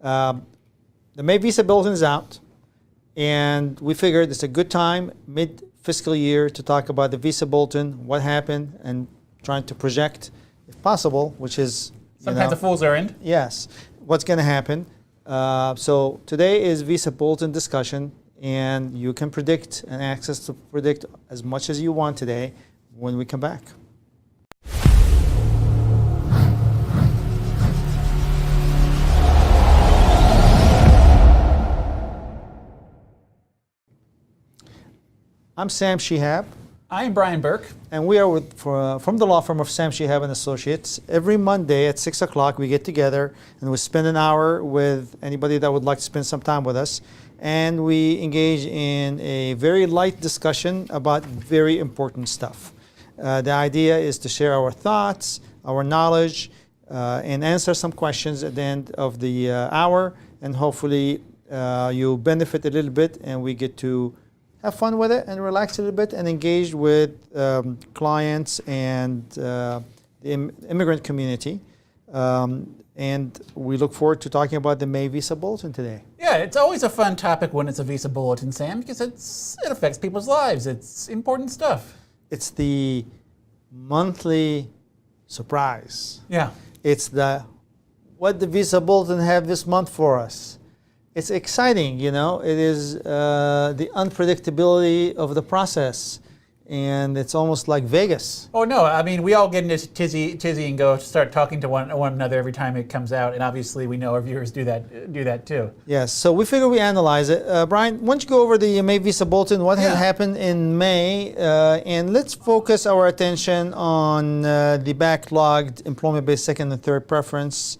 The May Visa Bulletin is out, and we figured it's a good time, mid-fiscal year, to talk about the Visa Bulletin, what happened, and trying to project, if possible, which is... Sometimes the fools are in. Yes, what's going to happen. So today is Visa Bulletin discussion, and you can predict and access to predict as much as you want today when we come back. I'm Sam Shihab. I am Brian Burke. And we are from the law firm of Sam Shihab and Associates. Every Monday at 6 o'clock we get together and we spend an hour with anybody that would like to spend some time with us. And we engage in a very light discussion about very important stuff. The idea is to share our thoughts, our knowledge, and answer some questions at the end of the hour. And hopefully you benefit a little bit and we get to have fun with it and relax a little bit and engage with clients and the immigrant community. And we look forward to talking about the May Visa Bulletin today. Yeah, it's always a fun topic when it's a Visa Bulletin, Sam, because it affects people's lives. It's important stuff. It's the monthly surprise. Yeah. It's what the Visa Bulletin have this month for us. It's exciting, you know. It is the unpredictability of the process, and it's almost like Vegas. Oh no! I mean, we all get into tizzy and go start talking to one another every time it comes out, and obviously we know our viewers do that too. Yes. So we figure we analyze it. Brian, why don't you go over the May Visa Bulletin? What had happened in May, and let's focus our attention on the backlogged employment-based second and third preference.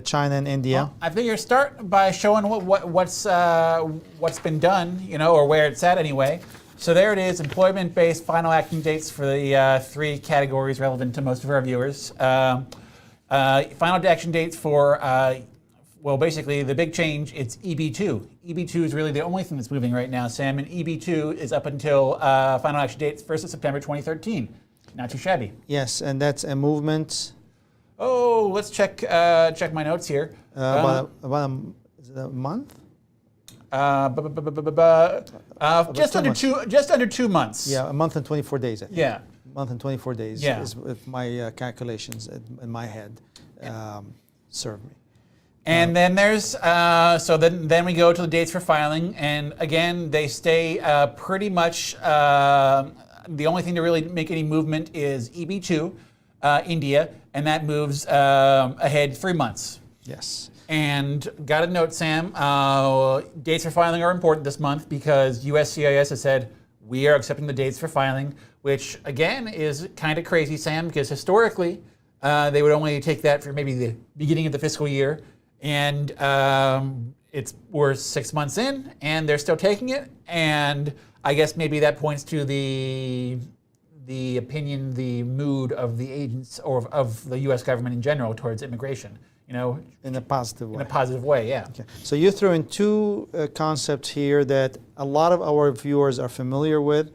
China and India. Well, I figure start by showing what's been done, you know, or where it's at anyway. So there it is, employment-based final action dates for the three categories relevant to most of our viewers. Final action dates for, well, basically the big change, it's EB2. EB2 is really the only thing that's moving right now, Sam, and EB2 is up until final action dates 1st of September 2013. Not too shabby. Yes, and that's a movement. Oh, let's check my notes here. About is it a month? Just under 2 months. Yeah, a month and 24 days. I think. Yeah. A month and 24 days is with my calculations in my head serve me. And then there's so then we go to the dates for filing, and again they stay pretty much. The only thing to really make any movement is EB2. India, and that moves ahead 3 months. Yes. And got a note, Sam, dates for filing are important this month because USCIS has said we are accepting the dates for filing, which again is kind of crazy, Sam, because historically they would only take that for maybe the beginning of the fiscal year, and we're 6 months in, and they're still taking it, and I guess maybe that points to the opinion, the mood of the agents or of the U.S. government in general towards immigration, you know. In a positive way. In a positive way, yeah. Okay. So you threw in two concepts here that a lot of our viewers are familiar with,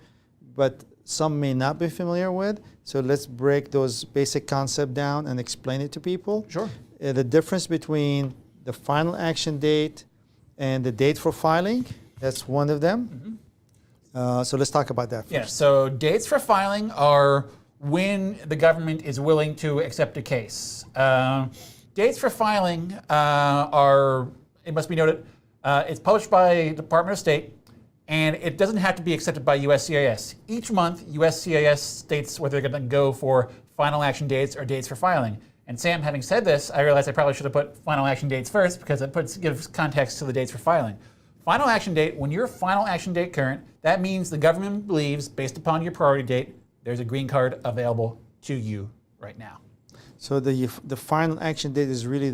but some may not be familiar with. So let's break those basic concepts down and explain it to people. Sure. The difference between the final action date and the date for filing, that's one of them. Mm-hmm. So let's talk about that first. Yeah, so dates for filing are when the government is willing to accept a case. Dates for filing are, it must be noted, it's published by the Department of State, and it doesn't have to be accepted by USCIS. Each month, USCIS states whether they're going to go for final action dates or dates for filing. And Sam, having said this, I realized I probably should have put final action dates first because it gives context to the dates for filing. Final action date, when you're final action date current, that means the government believes, based upon your priority date, there's a green card available to you right now. So the final action date is really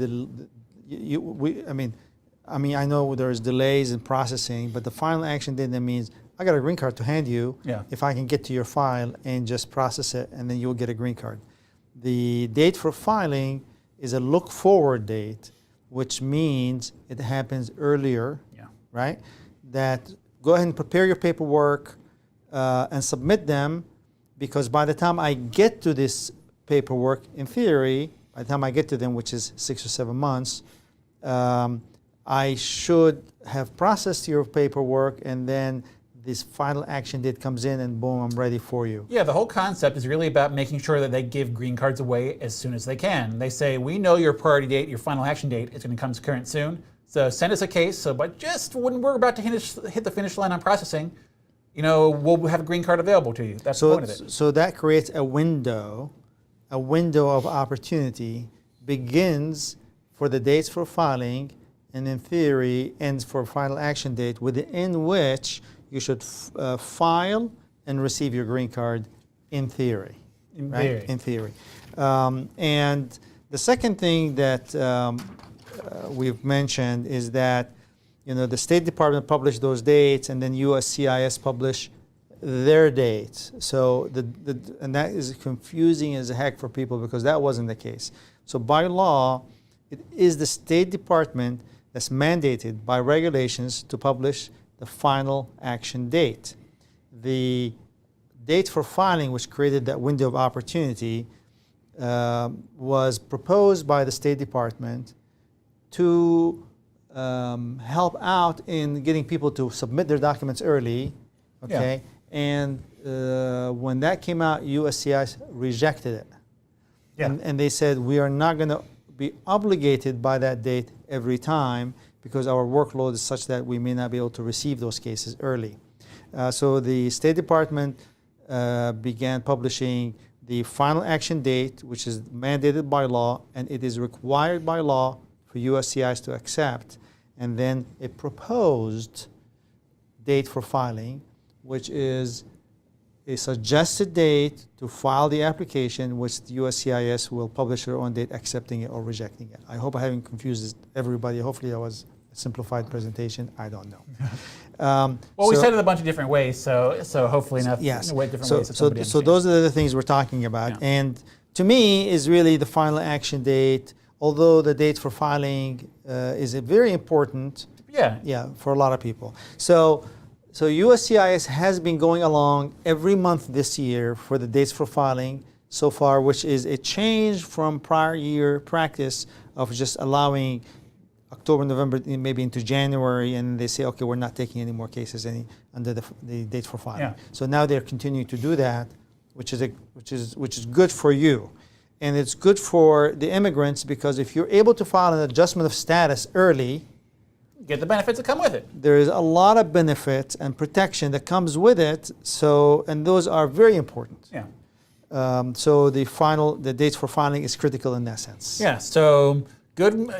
I know there's delays in processing, but the final action date, that means I got a green card to hand you if I can get to your file and just process it, and then you'll get a green card. The date for filing is a look forward date, which means it happens earlier. Right? That go ahead and prepare your paperwork and submit them, because by the time I get to this paperwork, in theory, by the time I get to them, which is 6 or 7 months, I should have processed your paperwork, and then this final action date comes in, and boom, I'm ready for you. Yeah, the whole concept is really about making sure that they give green cards away as soon as they can. They say, we know your priority date, your final action date is going to come current soon, so send us a case. But just when we're about to hit the finish line on processing, we'll have a green card available to you. That's the point of it. So that creates a window of opportunity, begins for the dates for filing, and in theory ends for final action date, within which you should file and receive your green card in theory. In theory. And the second thing that we've mentioned is that the State Department published those dates, and then USCIS published their dates. So and that is confusing as heck for people, because that wasn't the case. So by law, it is the State Department that's mandated by regulations to publish the final action date. The date for filing, which created that window of opportunity, was proposed by the State Department to help out in getting people to submit their documents early, okay? Yeah. And when that came out, USCIS rejected it. Yeah. And they said, we are not going to be obligated by that date every time, because our workload is such that we may not be able to receive those cases early. So the State Department began publishing the final action date, which is mandated by law, and it is required by law for USCIS to accept, and then a proposed date for filing, which is a suggested date to file the application, which the USCIS will publish their own date accepting it or rejecting it. I hope I haven't confused everybody. Hopefully that was a simplified presentation. I don't know. We said it a bunch of different ways, so hopefully enough. Yes. Different ways. So those are the things we're talking about. Yeah. And to me is really the final action date, although the date for filing is very important. Yeah, for a lot of people. So USCIS has been going along every month this year for the dates for filing so far, which is a change from prior year practice of just allowing October, November, maybe into January, and they say, okay, we're not taking any more cases under the dates for filing. Yeah. So now they're continuing to do that, which is good for you. And it's good for the immigrants, because if you're able to file an adjustment of status early, get the benefits that come with it. There is a lot of benefits and protection that comes with it. And those are very important. Yeah. So the dates for filing is critical in that sense. Yeah. So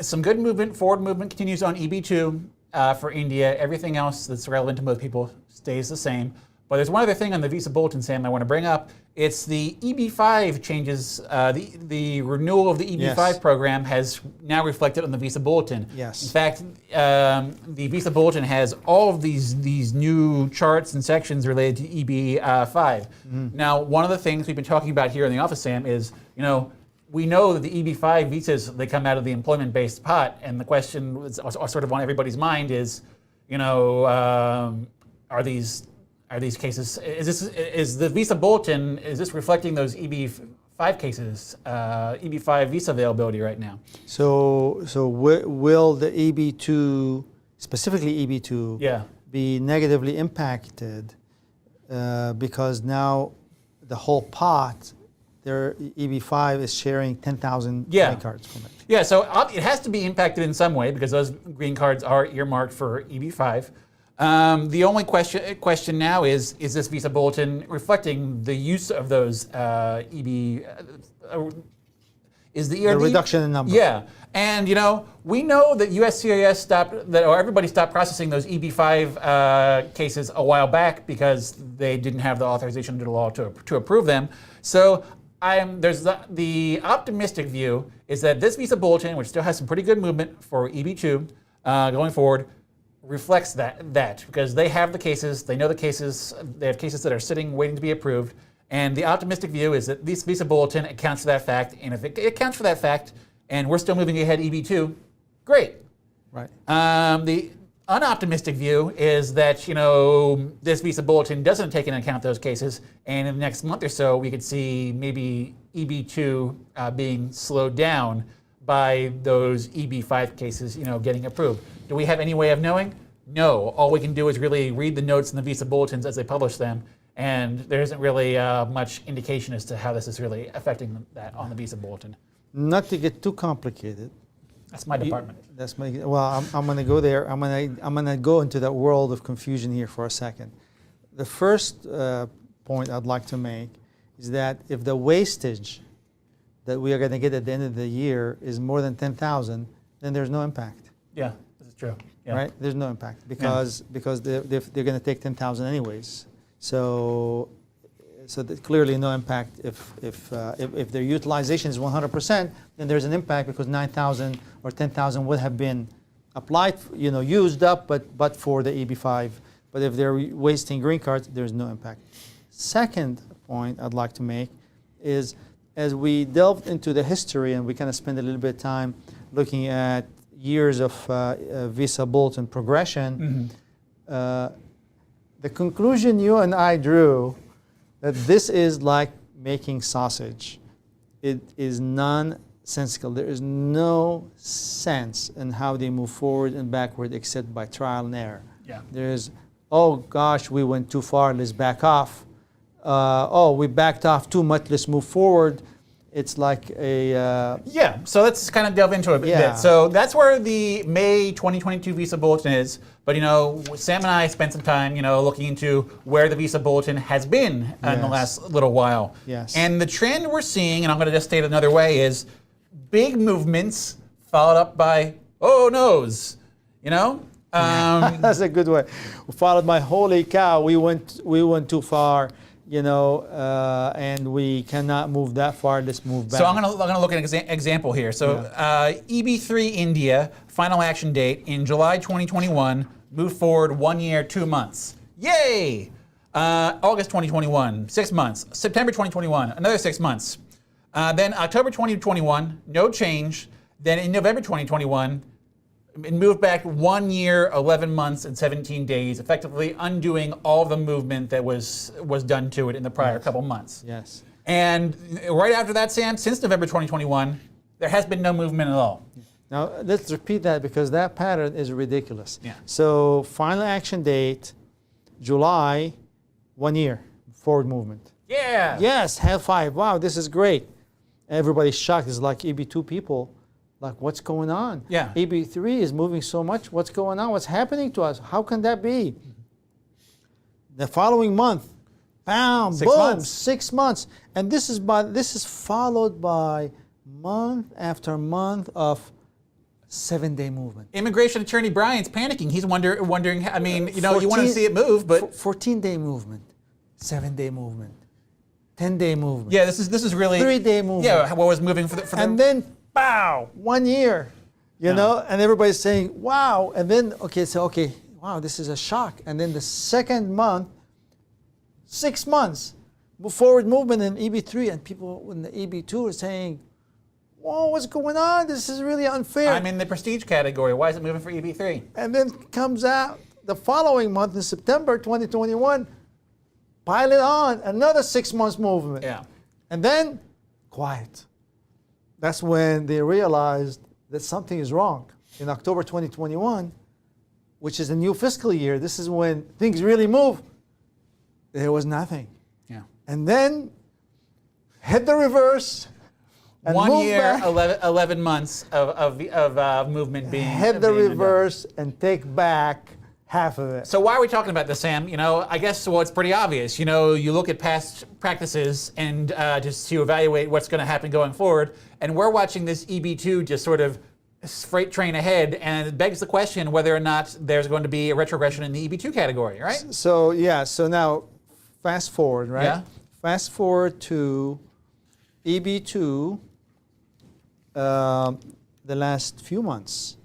some good movement. Forward movement continues on EB2 for India. Everything else that's relevant to most people stays the same. But there's one other thing on the Visa Bulletin, Sam, I want to bring up. It's the EB5 changes. The renewal of the EB5 program has now reflected on the Visa Bulletin. Yes. In fact, the Visa Bulletin has all of these new charts and sections related to EB5. Mm-hmm. Now, one of the things we've been talking about here in the office, Sam, is we know that the EB5 visas, they come out of the employment-based pot, and the question is sort of on everybody's mind is, are these cases, is the Visa Bulletin, is this reflecting those EB5 cases, EB5 visa availability right now? So will the EB2, specifically EB2, be negatively impacted because now the whole pot, their EB5 is sharing 10,000 green cards from it? Yeah, so it has to be impacted in some way, because those green cards are earmarked for EB5. The only question now is this Visa Bulletin reflecting the use of those is the ERD? The reduction in number. Yeah, and we know that USCIS everybody stopped processing those EB5 cases a while back because they didn't have the authorization under the law to approve them. So there's the optimistic view is that this Visa Bulletin, which still has some pretty good movement for EB2 going forward, reflects that because they have the cases, they know the cases, they have cases that are sitting waiting to be approved, and the optimistic view is that this Visa Bulletin accounts for that fact, and if it accounts for that fact, and we're still moving ahead EB2, great. Right. The unoptimistic view is that this Visa Bulletin doesn't take into account those cases, and in the next month or so we could see maybe EB2 being slowed down by those EB5 cases, getting approved. Do we have any way of knowing? No. All we can do is really read the notes in the Visa Bulletins as they publish them, and there isn't really much indication as to how this is really affecting that on the Visa Bulletin. Not to get too complicated. That's my department. That's my. Well, I'm going to go there. I'm going to go into that world of confusion here for a second. The first point I'd like to make is that if the wastage that we are going to get at the end of the year is more than 10,000, then there's no impact. Yeah, this is true. Yeah. Right? There's no impact because they're going to take 10,000 anyways. So clearly no impact if their utilization is 100%, then there's an impact because 9,000 or 10,000 would have been applied, used up, but for the EB5. But if they're wasting green cards, there's no impact. Second point I'd like to make is as we delved into the history and we kind of spend a little bit of time looking at years of Visa Bulletin progression, the conclusion you and I drew that this is like making sausage. It is nonsensical. There is no sense in how they move forward and backward except by trial and error. Yeah. There's, oh gosh, we went too far, let's back off. Oh, we backed off too much, let's move forward. It's like a... Yeah, so let's kind of delve into it a bit. So that's where the May 2022 Visa Bulletin is. But, Sam and I spent some time, looking into where the Visa Bulletin has been in the last little while. Yes. And the trend we're seeing, and I'm going to just state it another way, is big movements followed up by, oh, no's, That's a good way. Followed by, holy cow, we went too far. And we cannot move that far. Let's move back. So I'm going to look at an example here. So EB3 India, final action date in July 2021, moved forward 1 year, 2 months. Yay! August 2021, 6 months. September 2021, another 6 months. Then October 2021, no change. Then in November 2021, it moved back 1 year, 11 months, and 17 days, effectively undoing all of the movement that was done to it in the prior couple months. Yes. And right after that, Sam, since November 2021, there has been no movement at all. Now, let's repeat that because that pattern is ridiculous. Yeah. So, final action date, July, 1 year, forward movement. Yeah. Yes, high five. Wow, this is great. Everybody's shocked. It's like EB2 people. Like, what's going on? Yeah. EB3 is moving so much. What's going on? What's happening to us? How can that be? The following month, bam, 6 boom, months. 6 months. And this is followed by month after month of 7-day movement. Immigration attorney Brian's panicking. He's wondering. I mean, you want to see it move, but 14-day movement, 7-day movement, 10-day movement. yeah, this is really 3-day movement. Yeah, what was moving for the And then, pow, 1 year, and everybody's saying, wow. And then, wow, this is a shock. And then the second month, 6 months, forward movement in EB3, and people in the EB2 are saying, whoa, what's going on? This is really unfair. I'm in the prestige category. Why is it moving for EB3? And then comes out the following month in September 2021, pile it on, another 6 months movement. Yeah. And then, quiet. That's when they realized that something is wrong. In October 2021, which is a new fiscal year, this is when things really move. There was nothing. Yeah. And then, hit the reverse. And 1 move year, back, 11 months of movement being hit the being reverse and take back half of it. So why are we talking about this, Sam? I guess it's pretty obvious. You look at past practices and just to evaluate what's going to happen going forward. And we're watching this EB2 just sort of freight train ahead, and it begs the question whether or not there's going to be a retrogression in the EB2 category, right? So now fast forward, right? Yeah. Fast forward to EB2, the last few months.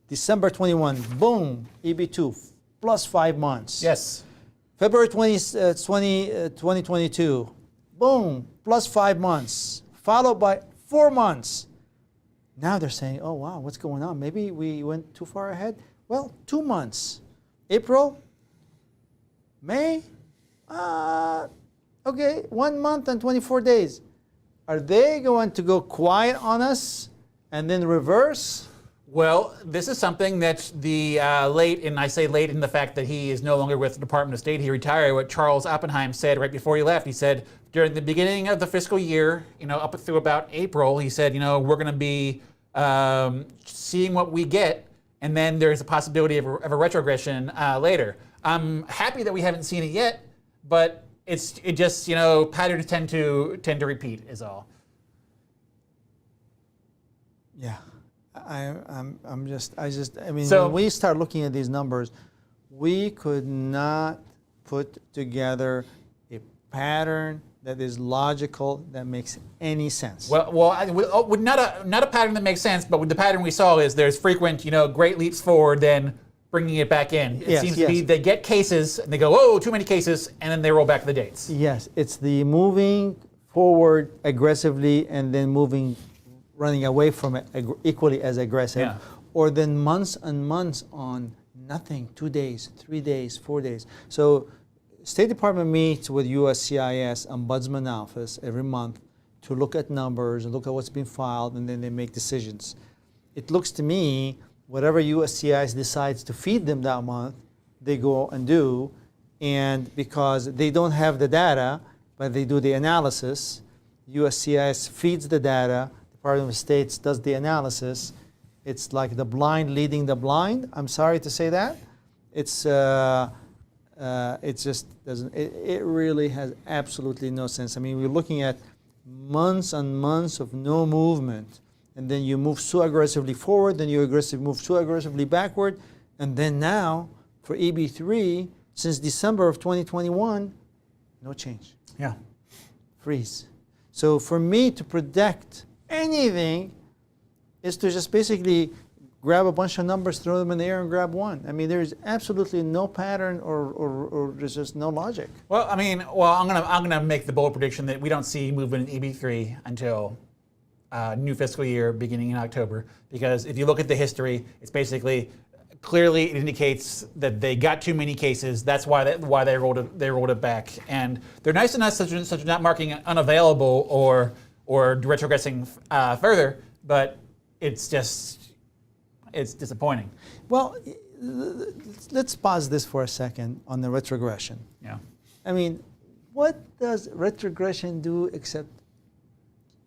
December 21, boom, EB2, plus 5 months. Yes. February 2022, boom, plus 5 months, followed by 4 months. Now they're saying, oh, wow, what's going on? Maybe we went too far ahead. Well, 2 months. April, May, 1 month and 24 days. Are they going to go quiet on us and then reverse. Well, this is something that the late, and I say late in the fact that he is no longer with the Department of State. He retired. What Charles Oppenheim said right before he left, he said during the beginning of the fiscal year, up through about April, he said, we're going to be seeing what we get, and then there's a possibility of a retrogression later. I'm happy that we haven't seen it yet, but it just patterns tend to repeat is all. Yeah. I mean, So- when we start looking at these numbers, we could not put together a pattern that is logical, that makes any sense. Well, not a pattern that makes sense, but with the pattern we saw is there's frequent, great leaps forward, then bringing it back in. It seems to be they get cases and they go, oh, too many cases, and then they roll back the dates. Yes, it's the moving forward aggressively and then running away from it equally as aggressive, Yeah. or then months and months on nothing, 2 days, 3 days, 4 days. So State Department meets with USCIS Ombudsman Office every month to look at numbers and look at what's been filed, and then they make decisions. It looks to me, whatever USCIS decides to feed them that month, they go and do, and because they don't have the data, but they do the analysis, USCIS feeds the data, Department of State does the analysis. It's like the blind leading the blind. I'm sorry to say that. It just doesn't. It really has absolutely no sense. I mean, we're looking at months and months of no movement, and then you move so aggressively forward, then you move so aggressively backward, and then now for EB3 since December of 2021, no change. Yeah. Freeze. So for me to predict anything is to just basically grab a bunch of numbers, throw them in the air, and grab one. I mean, there's absolutely no pattern or there's just no logic. Well, I'm gonna make the bold prediction that we don't see movement in EB3 until new fiscal year beginning in October. Because if you look at the history, it's basically clearly it indicates that they got too many cases. That's why they rolled it back. And they're nice enough such as not marking it unavailable or retrogressing further, but it's disappointing. Well, let's pause this for a second on the retrogression. Yeah. I mean, what does retrogression do except,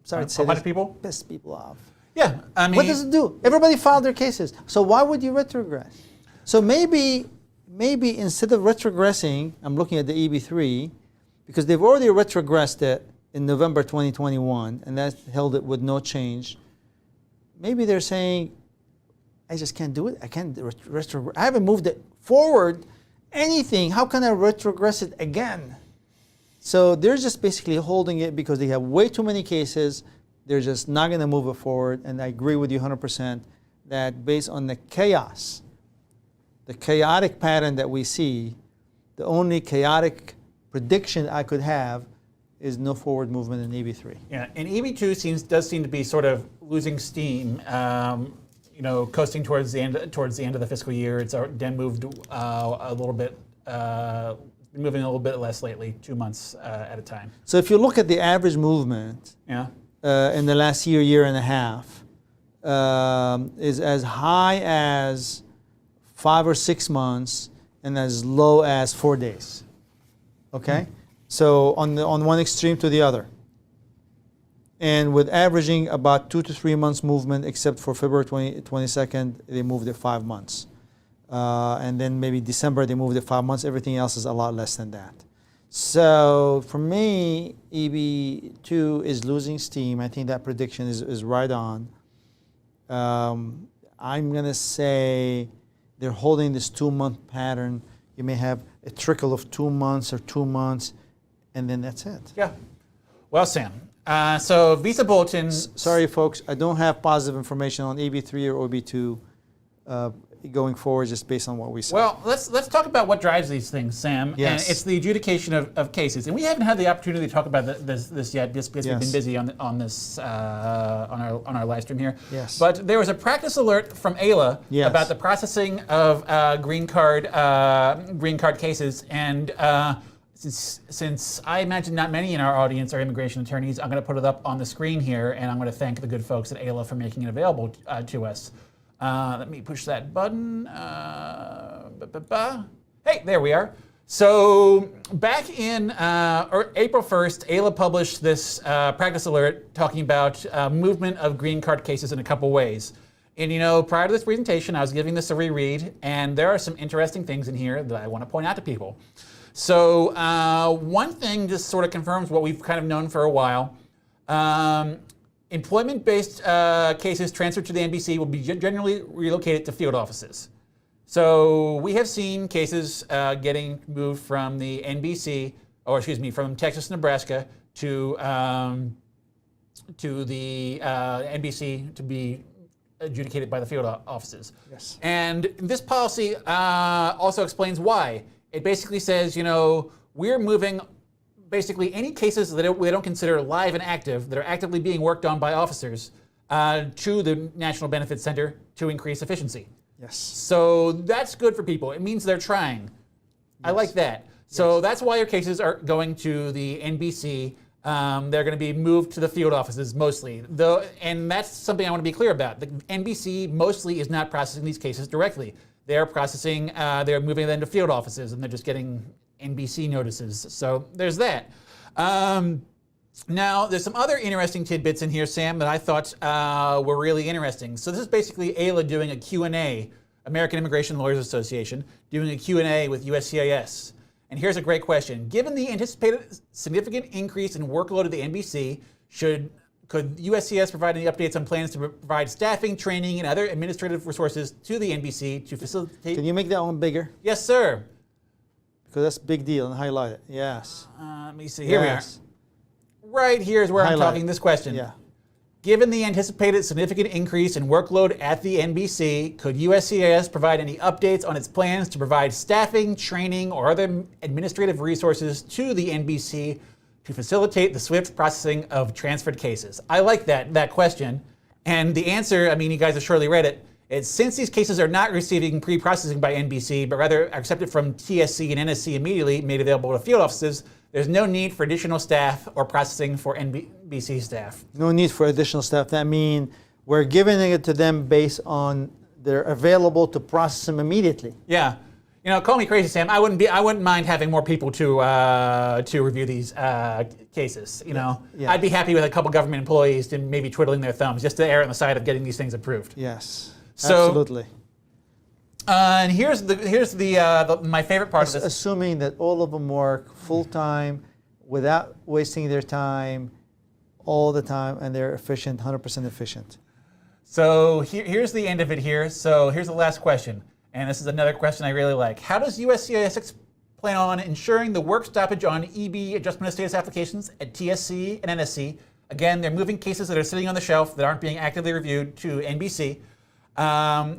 sorry to say A lot this, of people? piss people off? Yeah, I mean, What does it do? Everybody filed their cases. So why would you retrogress? So maybe instead of retrogressing, I'm looking at the EB3, because they've already retrogressed it in November 2021, and that held it with no change. Maybe they're saying, I just can't do it. I can't retrogress. I haven't moved it forward anything. How can I retrogress it again? So they're just basically holding it because they have way too many cases. They're just not going to move it forward. And I agree with you 100% that based on the chaos, the chaotic pattern that we see, the only chaotic prediction I could have is no forward movement in EB3. yeah, and EB2 does seem to be sort of losing steam. Coasting towards the end of the fiscal year. It's then moved a little bit, moving a little bit less lately, 2 months at a time. So if you look at the average movement Yeah. in the last year and a half, is as high as 5 or 6 months and as low as 4 days. Okay? So on one extreme to the other. And with averaging about 2 to 3 months movement, except for February 22nd, they moved it 5 months. And then maybe December, they moved it 5 months. Everything else is a lot less than that. So for me, EB2 is losing steam. I think that prediction is right on. I'm going to say they're holding this 2-month pattern. You may have a trickle of 2 months or 2 months, and then that's it. Yeah. Well, Sam, so Visa Bulletin. Sorry, folks, I don't have positive information on EB3 or OB2 going forward, just based on what we said. Well, let's talk about what drives these things, Sam. Yes. And it's the adjudication of cases, and we haven't had the opportunity to talk about this yet, just because we've been busy on our live stream here. Yes. But there was a practice alert from AILA about the processing of green card cases, and since I imagine not many in our audience are immigration attorneys, I'm going to put it up on the screen here, and I'm going to thank the good folks at AILA for making it available to us. Let me push that button. Hey, there we are. So back in April 1st, AILA published this practice alert talking about movement of green card cases in a couple ways. And prior to this presentation, I was giving this a reread, and there are some interesting things in here that I want to point out to people. So one thing just sort of confirms what we've kind of known for a while. Employment-based cases transferred to the NBC will be generally relocated to field offices. So we have seen cases getting moved from the NBC, from Texas, Nebraska to the NBC to be adjudicated by the field offices. Yes. And this policy also explains why. It basically says, we're moving basically any cases that we don't consider live and active, that are actively being worked on by officers, to the National Benefits Center to increase efficiency. Yes. So that's good for people. It means they're trying. Yes. I like that. So that's why your cases are going to the NBC. They're going to be moved to the field offices mostly. And that's something I want to be clear about. The NBC mostly is not processing these cases directly. They're processing, they're moving them to field offices, and they're just getting NBC notices. So there's that. Now, there's some other interesting tidbits in here, Sam, that I thought were really interesting. So this is basically AILA doing a Q&A, American Immigration Lawyers Association, doing a Q&A with USCIS. And here's a great question. Given the anticipated significant increase in workload at the NBC, could USCIS provide any updates on plans to provide staffing, training, and other administrative resources to the NBC to facilitate? Can you make that one bigger? Yes, sir. Because that's a big deal, and highlight it. Yes. Let me see. Here we are. Right here is where I'm talking this question. Yeah. Given the anticipated significant increase in workload at the NBC, could USCIS provide any updates on its plans to provide staffing, training, or other administrative resources to the NBC to facilitate the swift processing of transferred cases? I like that question. And the answer, you guys have surely read it, is since these cases are not receiving pre-processing by NBC, but rather are accepted from TSC and NSC immediately, made available to field offices, there's no need for additional staff or processing for NBC staff. No need for additional staff. That means we're giving it to them based on they're available to process them immediately. Yeah. Call me crazy, Sam. I wouldn't mind having more people to review these cases. Yeah. I'd be happy with a couple government employees to maybe twiddling their thumbs just to err on the side of getting these things approved. Yes. So, absolutely. And here's my favorite part of this. Assuming that all of them work full time, without wasting their time, all the time, and they're efficient, 100% efficient. So here's the end of it here. So here's the last question. And this is another question I really like. How does USCIS plan on ensuring the work stoppage on EB adjustment of status applications at TSC and NSC? Again, they're moving cases that are sitting on the shelf that aren't being actively reviewed to NBC. How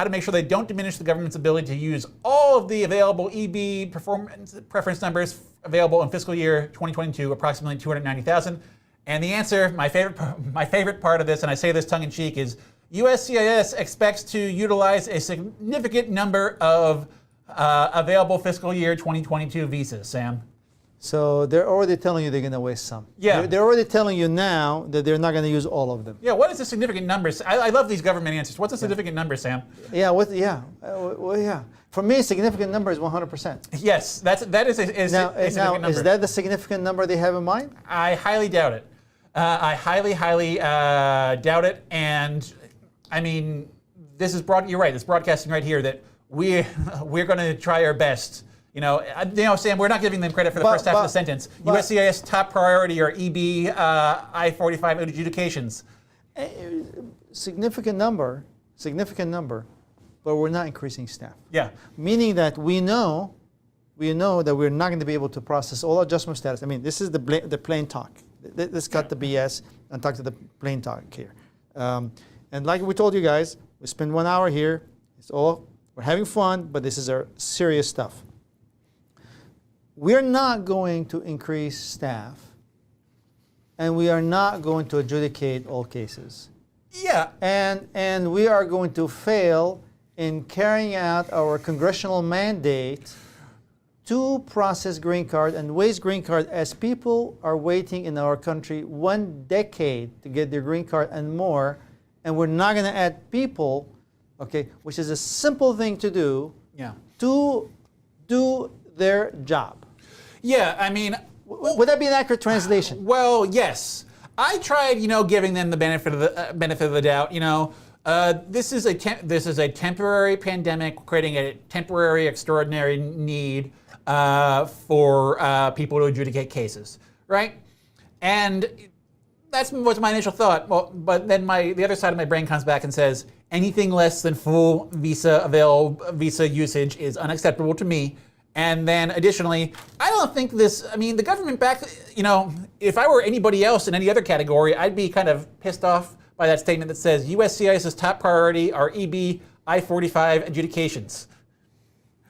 to make sure they don't diminish the government's ability to use all of the available EB performance preference numbers available in fiscal year 2022, approximately 290,000. And the answer, my favorite part of this, and I say this tongue-in-cheek, is USCIS expects to utilize a significant number of available fiscal year 2022 visas, Sam. So they're already telling you they're going to waste some. Yeah. They're already telling you now that they're not going to use all of them. Yeah, what is the significant numbers? I love these government answers. What's a significant number, Sam? Yeah, yeah. For me, a significant number is 100%. Yes, that is a significant number. Is that the significant number they have in mind? I highly doubt it. I highly doubt it. And this is you're right. It's broadcasting right here that we're going to try our best. Sam, we're not giving them credit for the first half of the sentence. USCIS top priority are EB I-45 adjudications. Significant number, but we're not increasing staff. Yeah. Meaning that we know that we're not going to be able to process all adjustment status. This is the plain talk. Let's cut the BS and talk to the plain talk here. And like we told you guys, we spend 1 hour here. We're having fun, but this is our serious stuff. We're not going to increase staff, and we are not going to adjudicate all cases. Yeah. And we are going to fail in carrying out our congressional mandate to process green card and waste green card as people are waiting in our country 1 decade to get their green card and more, and we're not going to add people, okay, which is a simple thing to do, to do their job. Yeah, I mean, would that be an accurate translation? Well, yes. I tried, giving them the benefit of the doubt. This is a temporary pandemic creating a temporary extraordinary need for people to adjudicate cases, right? And that was my initial thought. Well, but then the other side of my brain comes back and says anything less than full visa usage is unacceptable to me. And then additionally, I don't think the government if I were anybody else in any other category, I'd be kind of pissed off by that statement that says USCIS's top priority are EB I-45 adjudications.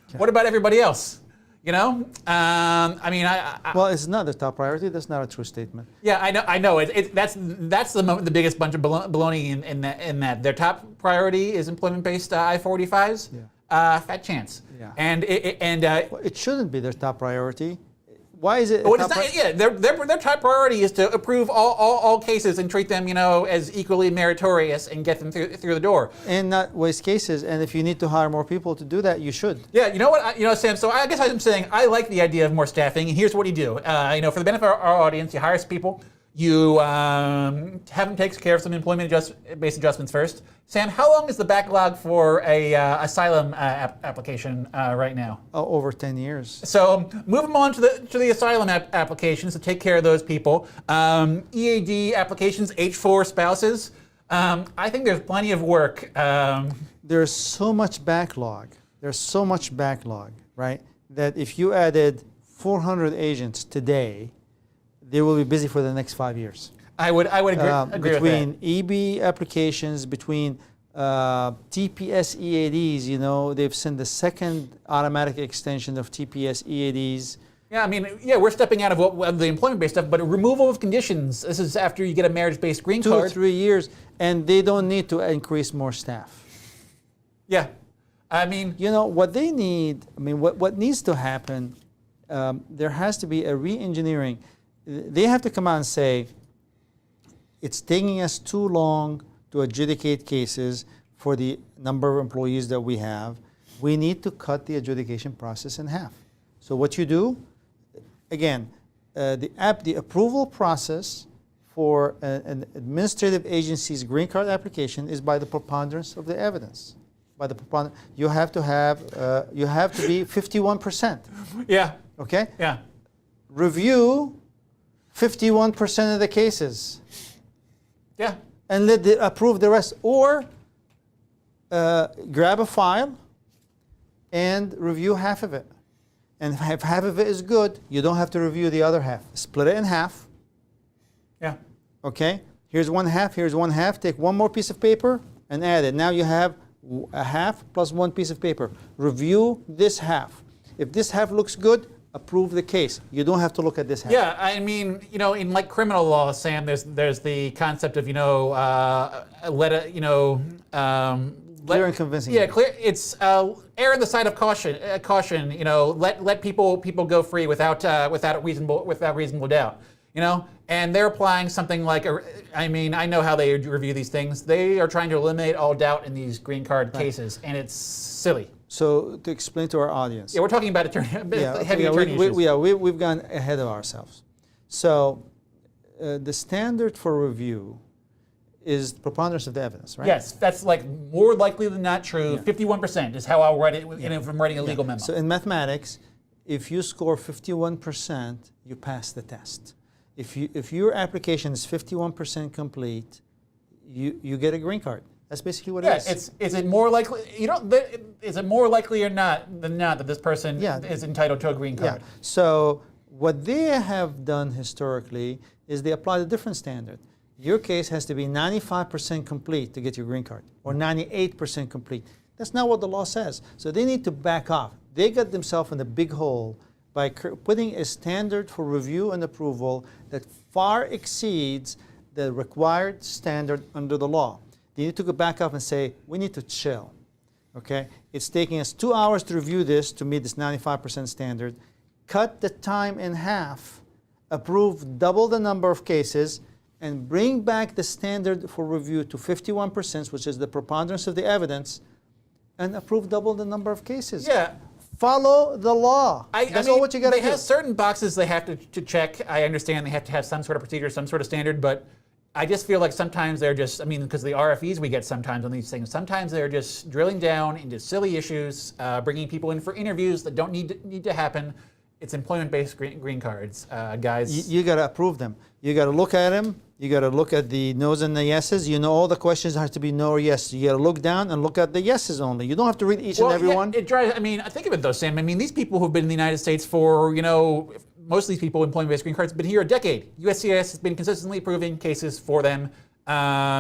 Okay. What about everybody else? Well, it's not the top priority. That's not a true statement. Yeah, I know. That's the biggest bunch of baloney in that their top priority is employment-based I-45s. Yeah. Fat chance. Yeah. And it shouldn't be their top priority. Why is it? Their top priority is to approve all cases and treat them, as equally meritorious and get them through the door. And not waste cases. And if you need to hire more people to do that, you should. Yeah, you know what, Sam. So I guess I'm saying I like the idea of more staffing. And here's what you do. For the benefit of our audience, you hire some people. You have them take care of some employment-based adjustments first. Sam, how long is the backlog for a asylum application right now? Over 10 years. So move them on to the asylum applications to take care of those people. EAD applications, H4 spouses. I think there's plenty of work. There's so much backlog. Right? That if you added 400 agents today, they will be busy for the next 5 years. I would agree with that. Between EB applications, between TPS EADs, they've sent the second automatic extension of TPS EADs. Yeah, we're stepping out of the employment-based stuff, but removal of conditions. This is after you get a marriage-based green card. 2 or 3 years, and they don't need to increase more staff. Yeah, what they need. What needs to happen. There has to be a re-engineering. They have to come out and say, it's taking us too long to adjudicate cases for the number of employees that we have. We need to cut the adjudication process in half. So what you do, again, the approval process for an administrative agency's green card application is by the preponderance of the evidence. You have to be 51%. Yeah. Okay? Yeah. Review 51% of the cases. Yeah. And approve the rest. Or grab a file and review half of it. And if half of it is good, you don't have to review the other half. Split it in half. Yeah. Okay? Here's one half, here's one half. Take one more piece of paper and add it. Now you have a half plus one piece of paper. Review this half. If this half looks good, approve the case. You don't have to look at this half. Yeah, in like criminal law, Sam, there's the concept of clear and convincing. Yeah, clear. It's err on the side of caution. Let people go free without reasonable doubt. And they're applying something like I know how they review these things. They are trying to eliminate all doubt in these green card cases, and it's silly. So to explain to our audience. Yeah, we're talking about heavy attorney issues. We've gone ahead of ourselves. So the standard for review is preponderance of the evidence, right? Yes, that's like more likely than not true. 51% is how I'll write it if I'm writing a legal memo. So in mathematics, if you score 51%, you pass the test. If your application is 51% complete, you get a green card. That's basically what it is. Is it more likely? Is it more likely or not than not that this person is entitled to a green card? Yeah. So what they have done historically is they applied a different standard. Your case has to be 95% complete to get your green card, or 98% complete. That's not what the law says. So they need to back off. They got themselves in a big hole by putting a standard for review and approval that far exceeds the required standard under the law. They need to go back up and say, we need to chill. Okay, it's taking us 2 hours to review this to meet this 95% standard. Cut the time in half, approve double the number of cases, and bring back the standard for review to 51%, which is the preponderance of the evidence, and approve double the number of cases. Yeah. Follow the law. That's all what you got to do. They have certain boxes they have to check. I understand they have to have some sort of procedure, some sort of standard, but I just feel like sometimes they're just, because the RFEs we get sometimes on these things, sometimes they're just drilling down into silly issues, bringing people in for interviews that don't need to happen. It's employment-based green cards, guys. You got to approve them. You got to look at them. You got to look at the no's and the yeses. You know all the questions have to be no or yes. You got to look down and look at the yeses only. You don't have to read each and every one. It drives. Think of it though, Sam. These people who've been in the United States for, most of these people employment-based green cards have been here a decade. USCIS has been consistently approving cases for them,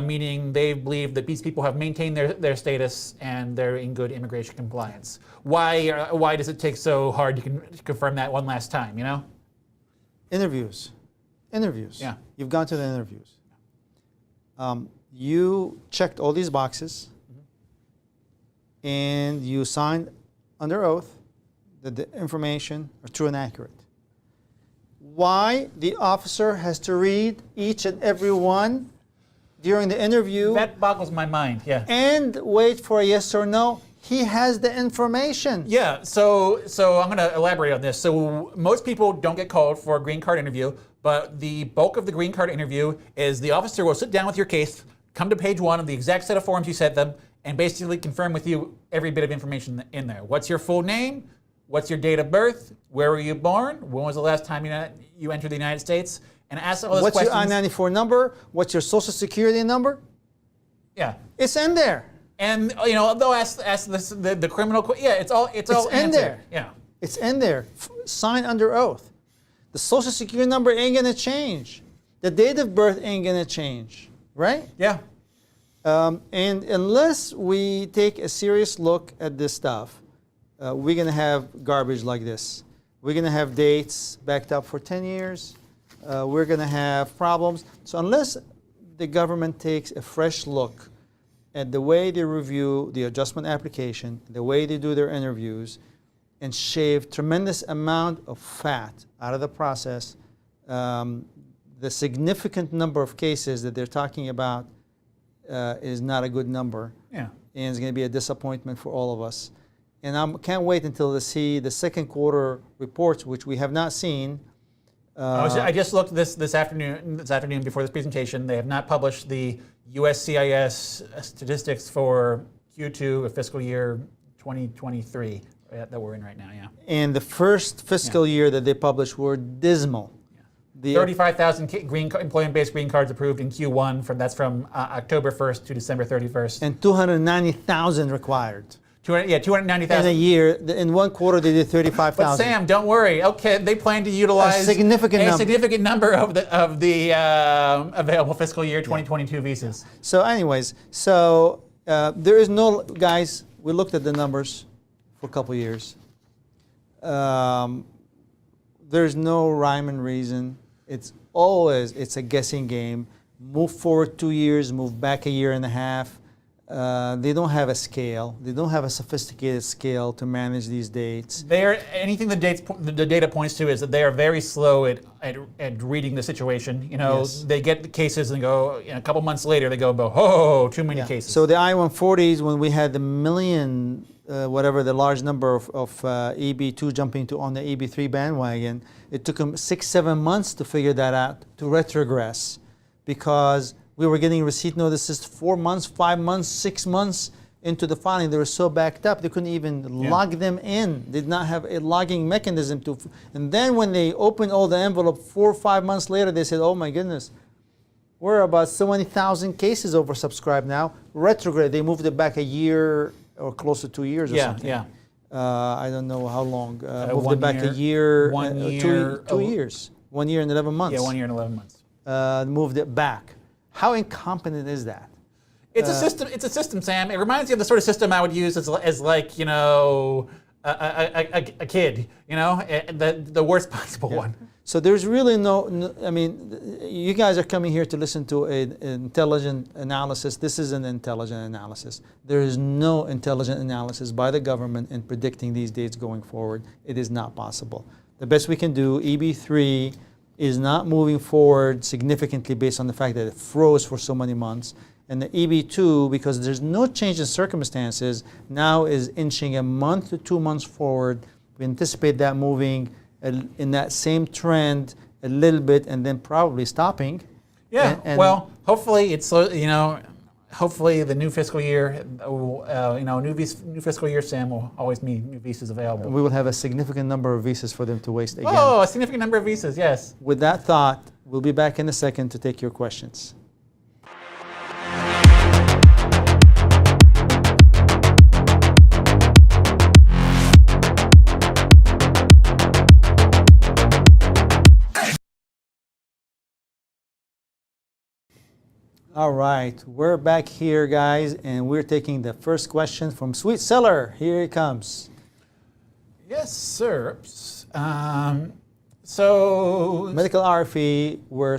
meaning they believe that these people have maintained their status and they're in good immigration compliance. Why does it take so hard to confirm that one last time? Interviews. Yeah. You've gone to the interviews. You checked all these boxes, and you signed under oath that the information are true and accurate. Why the officer has to read each and every one during the interview? That boggles my mind. Yeah. And wait for a yes or no. He has the information. Yeah. So I'm going to elaborate on this. So most people don't get called for a green card interview, but the bulk of the green card interview is the officer will sit down with your case, come to page 1 of the exact set of forms you sent them, and basically confirm with you every bit of information in there. What's your full name? What's your date of birth? Where were you born? When was the last time you entered the United States? And ask all those questions. What's your I-94 number? What's your Social Security number? Yeah. It's in there. And they'll ask the criminal. Yeah, it's all in there. Yeah, it's in there. Sign under oath. The Social Security number ain't gonna change. The date of birth ain't gonna change, right? Yeah. And unless we take a serious look at this stuff, we're gonna have garbage like this. We're gonna have dates backed up for 10 years. We're gonna have problems. So unless the government takes a fresh look at the way they review the adjustment application, the way they do their interviews, and shave tremendous amount of fat out of the process, the significant number of cases that they're talking about is not a good number. Yeah. And it's going to be a disappointment for all of us. And I can't wait until they see the second quarter reports, which we have not seen. I just looked this afternoon before this presentation. They have not published the USCIS statistics for Q2 of fiscal year 2023 that we're in right now. Yeah. And the first fiscal year that they published were dismal. Yeah. 35,000 employment-based green cards approved in Q1. That's from October 1st to December 31st. And 290,000 required. 290,000. In a year, in one quarter they did 35,000. But Sam, don't worry. Okay, they plan to utilize a significant number of the available fiscal year 2022 visas. So, anyways, there is no, guys. We looked at the numbers for a couple years. There's no rhyme and reason. It's a guessing game. Move forward 2 years, move back a year and a half. They don't have a scale. They don't have a sophisticated scale to manage these dates. Anything the data points to is that they are very slow at reading the situation. Yes. They get the cases and go, a couple months later they go, oh, too many cases. So the I-140s, when we had the million, whatever the large number of EB2 jumping on the EB3 bandwagon, it took them 6-7 months to figure that out, to retrogress, because we were getting receipt notices 4 months, 5 months, 6 months into the filing. They were so backed up, they couldn't even log them in. They did not have a logging mechanism to. And then when they opened all the envelope 4 or 5 months later, they said, oh my goodness, we're about so many thousand cases oversubscribed now. Retrograde, they moved it back a year or close to 2 years or something. Yeah. I don't know how long. Moved it 1 back year, a year, 1 year, 2 years. 1 year and 11 months. Yeah, 1 year and 11 months. Moved it back. How incompetent is that? It's a system. It's a system, Sam. It reminds me of the sort of system I would use as like a kid. The worst possible one. So there's really I mean, you guys are coming here to listen to an intelligent analysis. This is an intelligent analysis. There is no intelligent analysis by the government in predicting these dates going forward. It is not possible. The best we can do, EB3 is not moving forward significantly based on the fact that it froze for so many months. And the EB2, because there's no change in circumstances, now is inching a month to 2 months forward. We anticipate that moving in that same trend a little bit and then probably stopping. Yeah, and well, hopefully it's, hopefully the new fiscal year, new fiscal year, Sam, will always mean new visas available. we will have a significant number of visas for them to waste again. Oh, a significant number of visas, yes. With that thought, we'll be back in a second to take your questions. All right, we're back here, guys, and we're taking the first question from Sweet Seller. Here it comes. Yes, sir. So Medical RFE where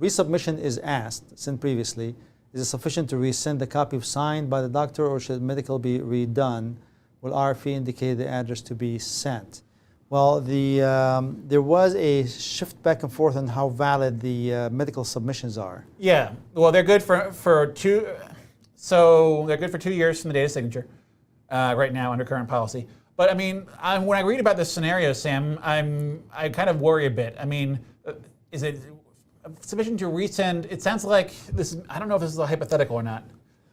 resubmission is asked, sent previously, is it sufficient to resend the copy signed by the doctor, or should medical be redone? Will RFE indicate the address to be sent? Well, there was a shift back and forth on how valid the medical submissions are. yeah, well, they're good for 2. So they're good for 2 years from the date of signature, right now under current policy. But I mean, when I read about this scenario, Sam, I kind of worry a bit. I mean, is it sufficient to resend? It sounds like this. I don't know if this is a hypothetical or not.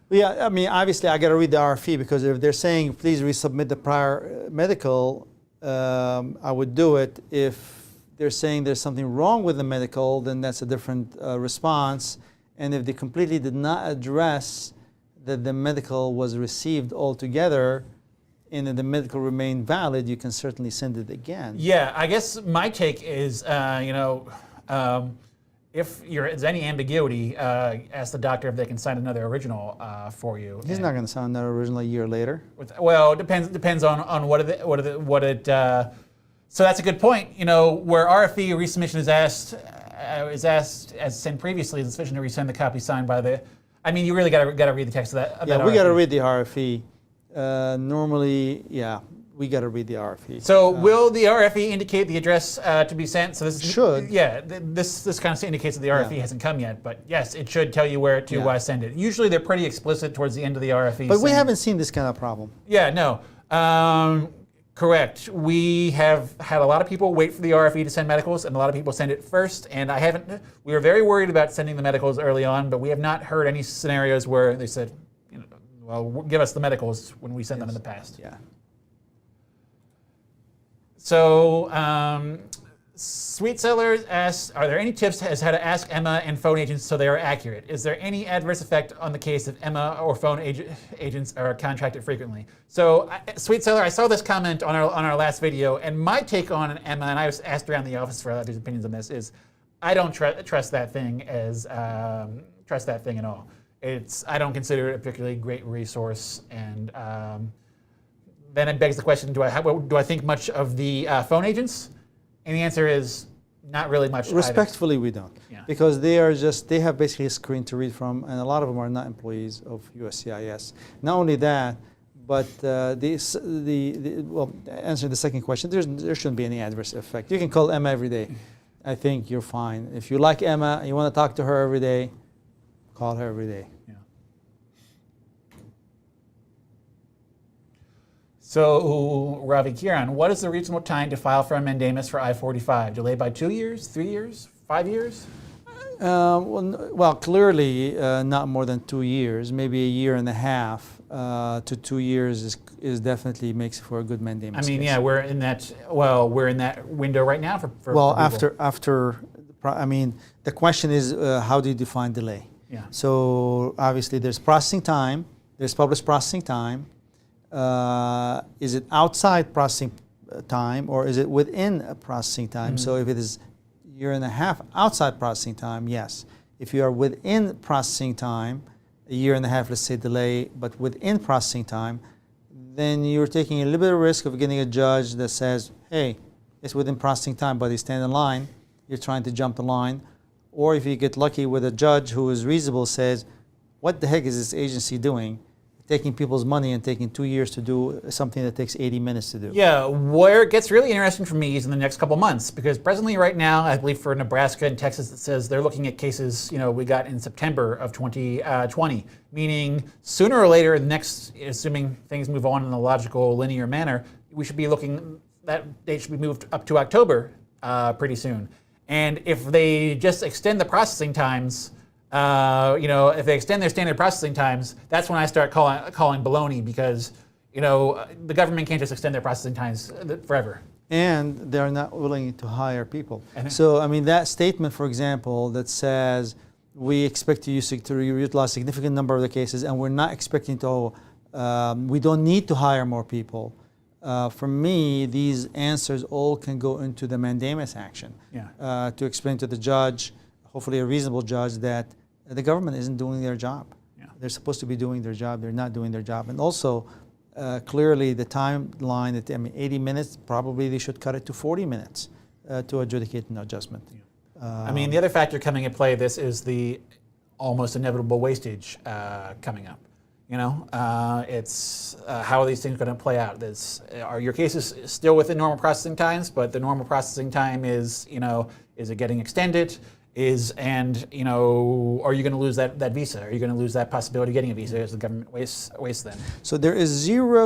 Yeah, I mean, obviously, I got to read the RFE, because if they're saying please resubmit the prior medical, I would do it. If they're saying there's something wrong with the medical, then that's a different response. And if they completely did not address that the medical was received altogether and that the medical remained valid, you can certainly send it again. Yeah, I guess my take is, if there's any ambiguity, ask the doctor if they can sign another original for you. He's not going to sign another original a year later. Well, it depends on what it. So that's a good point. Where RFE resubmission is asked as sent previously, is sufficient to resend the copy signed by the. I mean, you really got to read the text of that. Yeah, we got to read the RFE. Normally, yeah, we got to read the RFE. So will the RFE indicate the address to be sent? So this should. Yeah, this kind of indicates that the RFE hasn't come yet, but yes, it should tell you where to send it. Usually they're pretty explicit towards the end of the RFE. But we haven't seen this kind of problem. Yeah, no. Correct. We have had a lot of people wait for the RFE to send medicals, and a lot of people send it first. And we were very worried about sending the medicals early on, but we have not heard any scenarios where they said, well, give us the medicals when we sent them in the past. Yeah. So, Sweet Sellers asks, are there any tips as how to ask Emma and phone agents so they are accurate? Is there any adverse effect on the case if Emma or phone agents are contracted frequently? So, Sweet Seller, I saw this comment on our last video, and my take on Emma, and I was asked around the office for others' opinions on this, is I don't trust that thing at all. I don't consider it a particularly great resource, and then it begs the question: do I think much of the phone agents? And the answer is not really much. Respectfully, we don't, because they have basically a screen to read from, and a lot of them are not employees of USCIS. Not only that, but answering the second question, there shouldn't be any adverse effect. You can call Emma every day. I think you're fine. If you like Emma and you want to talk to her every day, call her every day. Yeah. So, Ravi Kiran, what is the reasonable time to file for a mandamus for I-45? Delayed by 2 years, 3 years, 5 years? Well, clearly not more than 2 years. Maybe a year and a half to 2 years is definitely makes for a good mandamus. I mean, case. yeah, we're in that window right now for well, people. after, I mean, the question is how do you define delay? Yeah. So obviously there's processing time, there's published processing time. Is it outside processing time, or is it within a processing time? So if it is a year and a half outside processing time, yes. If you are within processing time, a year and a half, let's say delay, but within processing time, then you're taking a little bit of risk of getting a judge that says, hey, it's within processing time, but stand in line. you're trying to jump the line. Or if you get lucky with a judge who is reasonable, says, what the heck is this agency doing? Taking people's money and taking 2 years to do something that takes 80 minutes to do. Yeah, where it gets really interesting for me is in the next couple months, because presently right now, I believe for Nebraska and Texas, it says they're looking at cases, we got in September of 2020, meaning sooner or later, the next, assuming things move on in a logical, linear manner, we should be looking, that date should be moved up to October pretty soon. And if they just extend the processing times, if they extend their standard processing times, that's when I start calling baloney, because the government can't just extend their processing times forever. And they're not willing to hire people. So, I mean, that statement, for example, that says we expect to utilize a significant number of the cases, and we're not expecting to, we don't need to hire more people. For me, these answers all can go into the mandamus action to explain to the judge, hopefully a reasonable judge, that the government isn't doing their job. They're supposed to be doing their job. They're not doing their job. And also, clearly, the timeline, 80 minutes, probably they should cut it to 40 minutes to adjudicate an adjustment. The other factor coming into play, this is the almost inevitable wastage coming up. It's how are these things going to play out? Are your cases still within normal processing times, but the normal processing time is, is it getting extended? Are you going to lose that visa? Are you going to lose that possibility of getting a visa as the government wastes them? So there is zero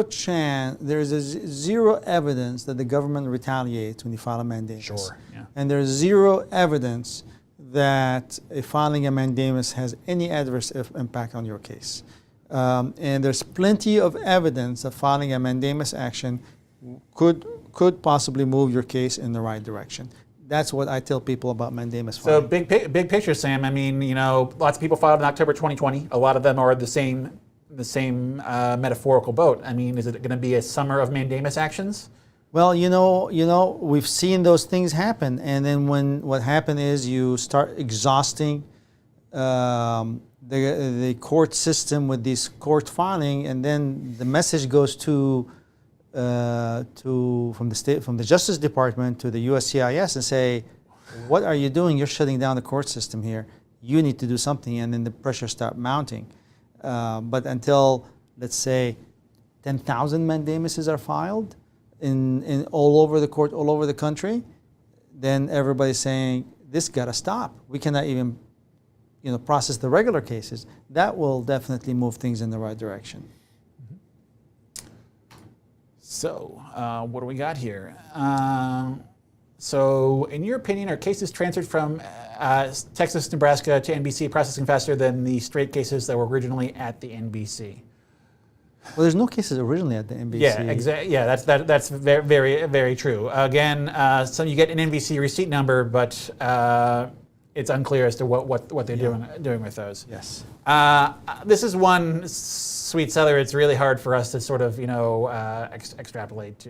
evidence that the government retaliates when you file a mandamus. Sure. Yeah. And there's zero evidence that filing a mandamus has any adverse impact on your case. And there's plenty of evidence that filing a mandamus action could possibly move your case in the right direction. That's what I tell people about mandamus filing. So big picture, Sam. Lots of people filed in October 2020. A lot of them are the same metaphorical boat. Is it going to be a summer of mandamus actions? Well, we've seen those things happen, and then what happened is you start exhausting the court system with this court filing, and then the message goes from the Justice Department to the USCIS and say, what are you doing? You're shutting down the court system here. You need to do something, and then the pressure start mounting. But until, let's say, 10,000 mandamuses are filed in all over the court, all over the country, then everybody's saying, this got to stop. We cannot even process the regular cases. That will definitely move things in the right direction. So, what do we got here? So, in your opinion, are cases transferred from Texas, Nebraska to NBC processing faster than the straight cases that were originally at the NBC? Well, there's no cases originally at the NBC. Yeah, exactly. Yeah, that's very, very, very true. Again, so you get an NBC receipt number, but it's unclear as to what they're doing with those. Yes. This is one sweet seller. It's really hard for us to sort of extrapolate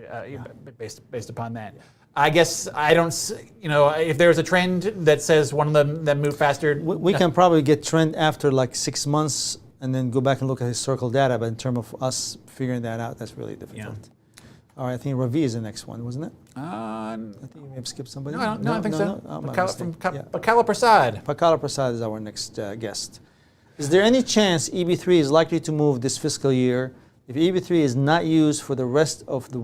based upon that. I guess I don't. If there's a trend that says one of them that move faster, we can probably get trend after like 6 months and then go back and look at historical data. But in terms of us figuring that out, that's really difficult. Yeah. All right, I think Ravi is the next one, wasn't it? I think you may have skipped somebody. No, I don't think so. Oh, Pakala Prasad. Pakala Prasad is our next guest. Is there any chance EB3 is likely to move this fiscal year? If EB3 is not used for the rest of the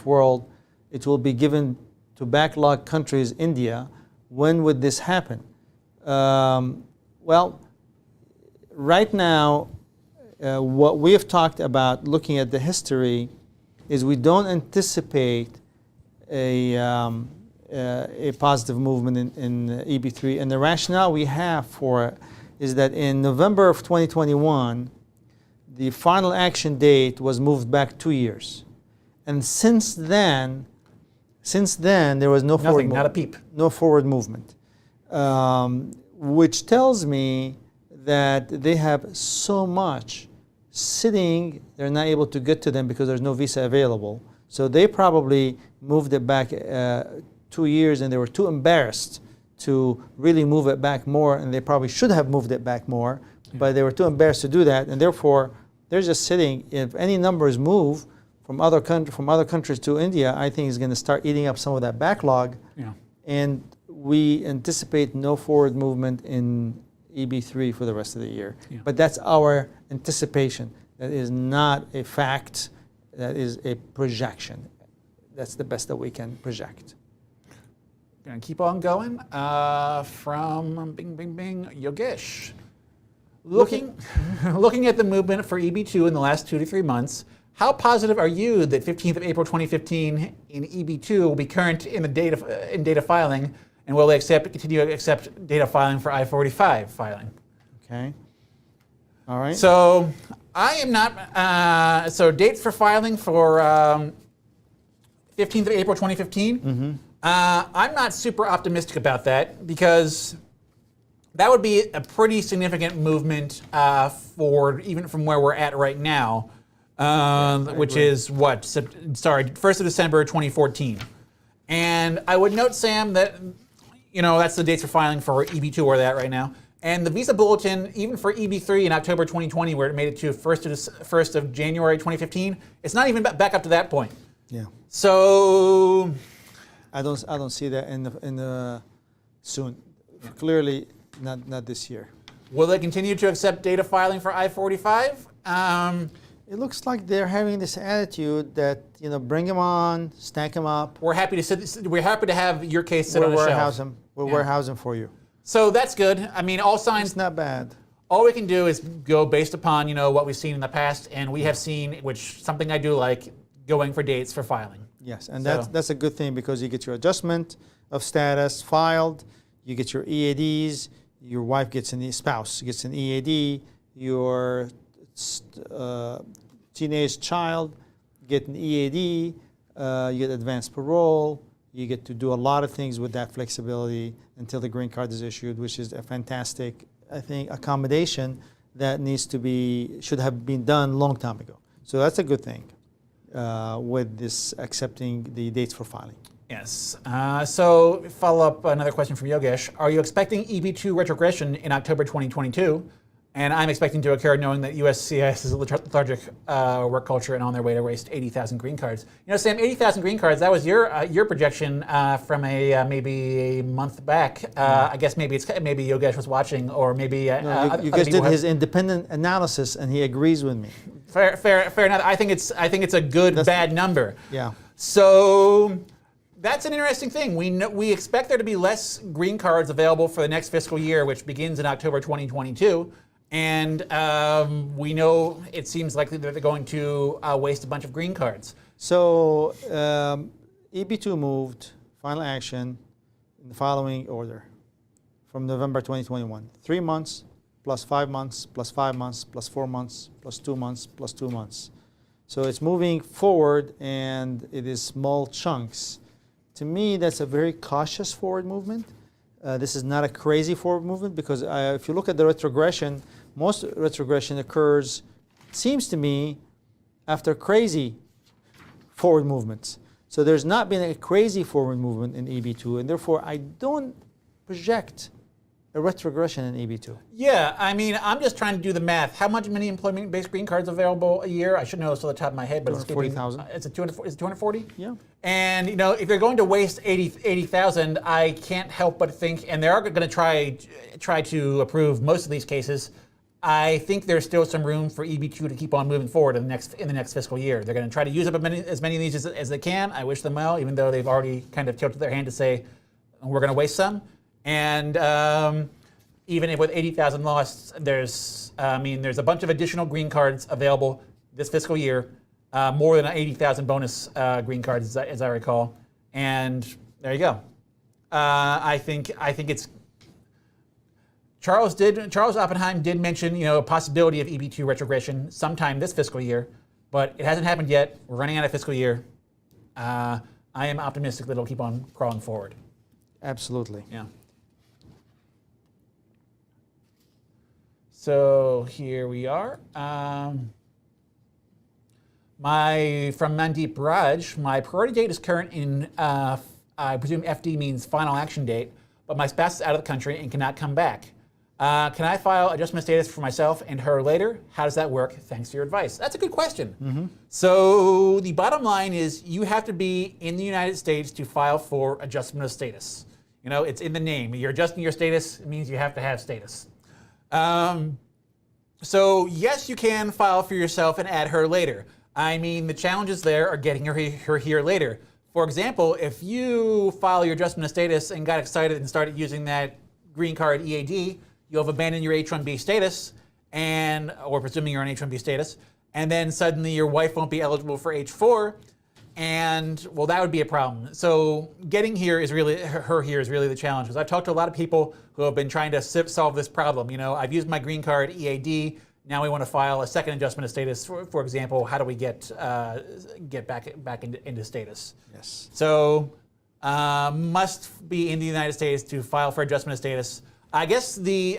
world, it will be given to backlog countries, India. When would this happen? Well, right now, what we have talked about looking at the history is we don't anticipate a positive movement in EB3. And the rationale we have for it is that in November of 2021, the final action date was moved back 2 years. And since then there was no forward movement, which tells me that they have so much sitting, they're not able to get to them because there's no visa available. So they probably moved it back 2 years, and they were too embarrassed to really move it back more, and they probably should have moved it back more, but they were too embarrassed to do that, and therefore they're just sitting. If any numbers move from other countries to India, I think it's going to start eating up some of that backlog. Yeah. And we anticipate no forward movement in EB3 for the rest of the year. Yeah. But that's our anticipation. That is not a fact. That is a projection. That's the best that we can project. Gonna keep on going. From Bing Bing Bing, Yogesh. Looking at the movement for EB2 in the last 2 to 3 months, how positive are you that 15th of April 2015 in EB2 will be current in the data filing, and will they continue to accept data filing for I-45 filing? Okay. All right. So I am not. So dates for filing for 15th of April 2015. Mm-hmm. I'm not super optimistic about that because that would be a pretty significant movement forward, even from where we're at right now, which is what? 1st of December 2014. And I would note, Sam, that that's the dates for filing for EB2 where they're at right now. And the Visa Bulletin, even for EB3 in October 2020, where it made it to 1st of January 2015, it's not even back up to that point. Yeah. So I don't see that in the soon. Clearly, not this year. will they continue to accept data filing for I-45? It looks like they're having this attitude that bring them on, stack them up. We're happy to have your case sit We'll on a warehouse shelf. them. We'll warehouse them for you. So that's good. I mean, all signs. It's not bad. All we can do is go based upon what we've seen in the past, and we have seen, which something I do like, going for dates for filing. Yes, and that's a good thing because you get your adjustment of status filed, you get your EADs, your wife gets an spouse gets an EAD, your teenage child get an EAD, you get advanced parole, you get to do a lot of things with that flexibility until the green card is issued, which is a fantastic, I think, accommodation that should have been done a long time ago. So that's a good thing with this accepting the dates for filing. Yes. So follow up another question from Yogesh. Are you expecting EB2 retrogression in October 2022? And I'm expecting to occur knowing that USCIS is a lethargic work culture and on their way to waste 80,000 green cards. Sam, 80,000 green cards, that was your projection from maybe a month back. I guess maybe Yogesh was watching, or maybe Yogesh did his independent analysis and he agrees with me. Fair enough. I think it's a good bad number. Yeah. So that's an interesting thing. We expect there to be less green cards available for the next fiscal year, which begins in October 2022. And we know it seems likely that they're going to waste a bunch of green cards. So EB2 moved final action in the following order from November 2021. 3 months, plus 5 months, plus 5 months, plus 4 months, plus 2 months, plus 2 months. So it's moving forward and it is small chunks. To me, that's a very cautious forward movement. This is not a crazy forward movement because if you look at the retrogression, most retrogression occurs, seems to me, after crazy forward movements. So there's not been a crazy forward movement in EB2, and therefore I don't project a retrogression in EB2. Yeah, I mean, I'm just trying to do the math. How many employment-based green cards available a year? I should know this off the top of my head, but 240,000. Is it 240? Yeah. And if they're going to waste 80,000, I can't help but think, and they're going to try to approve most of these cases. I think there's still some room for EB2 to keep on moving forward in the next fiscal year. They're going to try to use up as many of these as they can. I wish them well, even though they've already kind of tilted their hand to say we're going to waste some. And even with 80,000 lost, there's a bunch of additional green cards available this fiscal year, more than 80,000 bonus green cards, as I recall. And there you go. I think it's. Charles Oppenheim did mention a possibility of EB2 retrogression sometime this fiscal year, but it hasn't happened yet. We're running out of fiscal year. I am optimistic that it'll keep on crawling forward. Absolutely. Yeah. So here we are. From Mandeep Raj, my priority date is current in, I presume FD means final action date, but my spouse is out of the country and cannot come back. Can I file adjustment status for myself and her later? How does that work? Thanks for your advice. That's a good question. Mm-hmm. So the bottom line is you have to be in the United States to file for adjustment of status. It's in the name. You're adjusting your status. It means you have to have status. So yes, you can file for yourself and add her later. I mean, the challenges there are getting her here later. For example, if you file your adjustment of status and got excited and started using that green card EAD, you'll have abandoned your H-1B status, or presuming you're on H-1B status, and then suddenly your wife won't be eligible for H-4, and well, that would be a problem. So getting her here is really the challenge. Because I've talked to a lot of people who have been trying to solve this problem. I've used my green card EAD. Now we want to file a second adjustment of status. For example, how do we get back into status? Yes. So must be in the United States to file for adjustment of status. I guess the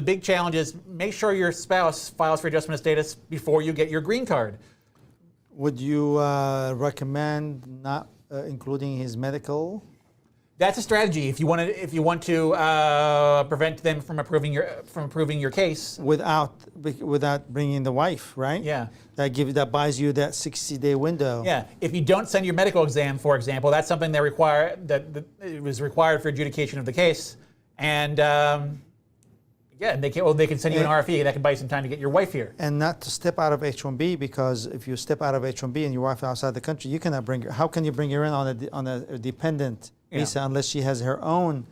big challenge is make sure your spouse files for adjustment of status before you get your green card. Would you recommend not including his medical? That's a strategy if you want to prevent them from approving your case Without bringing the wife, right? Yeah. That buys you that 60-day window. Yeah. If you don't send your medical exam, for example, that's something that it was required for adjudication of the case, and they can send you an RFE that can buy you some time to get your wife here. And not to step out of H-1B, because if you step out of H-1B and your wife outside the country, you cannot bring her. How can you bring her in on a dependent visa unless she has her own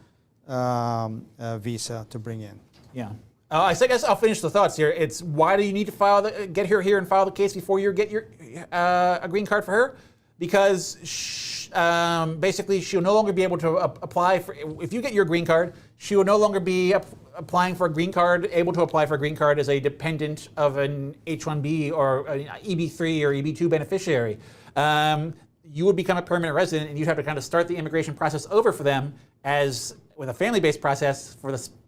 visa to bring in? Yeah. I guess I'll finish the thoughts here. It's why do you need to get her here and file the case before you get your a green card for her? Because basically she'll no longer be able to apply for. If you get your green card, she will no longer be applying for a green card, able to apply for a green card as a dependent of an H-1B or an EB-3 or EB-2 beneficiary. You would become a permanent resident, and you'd have to kind of start the immigration process over for them with a family-based process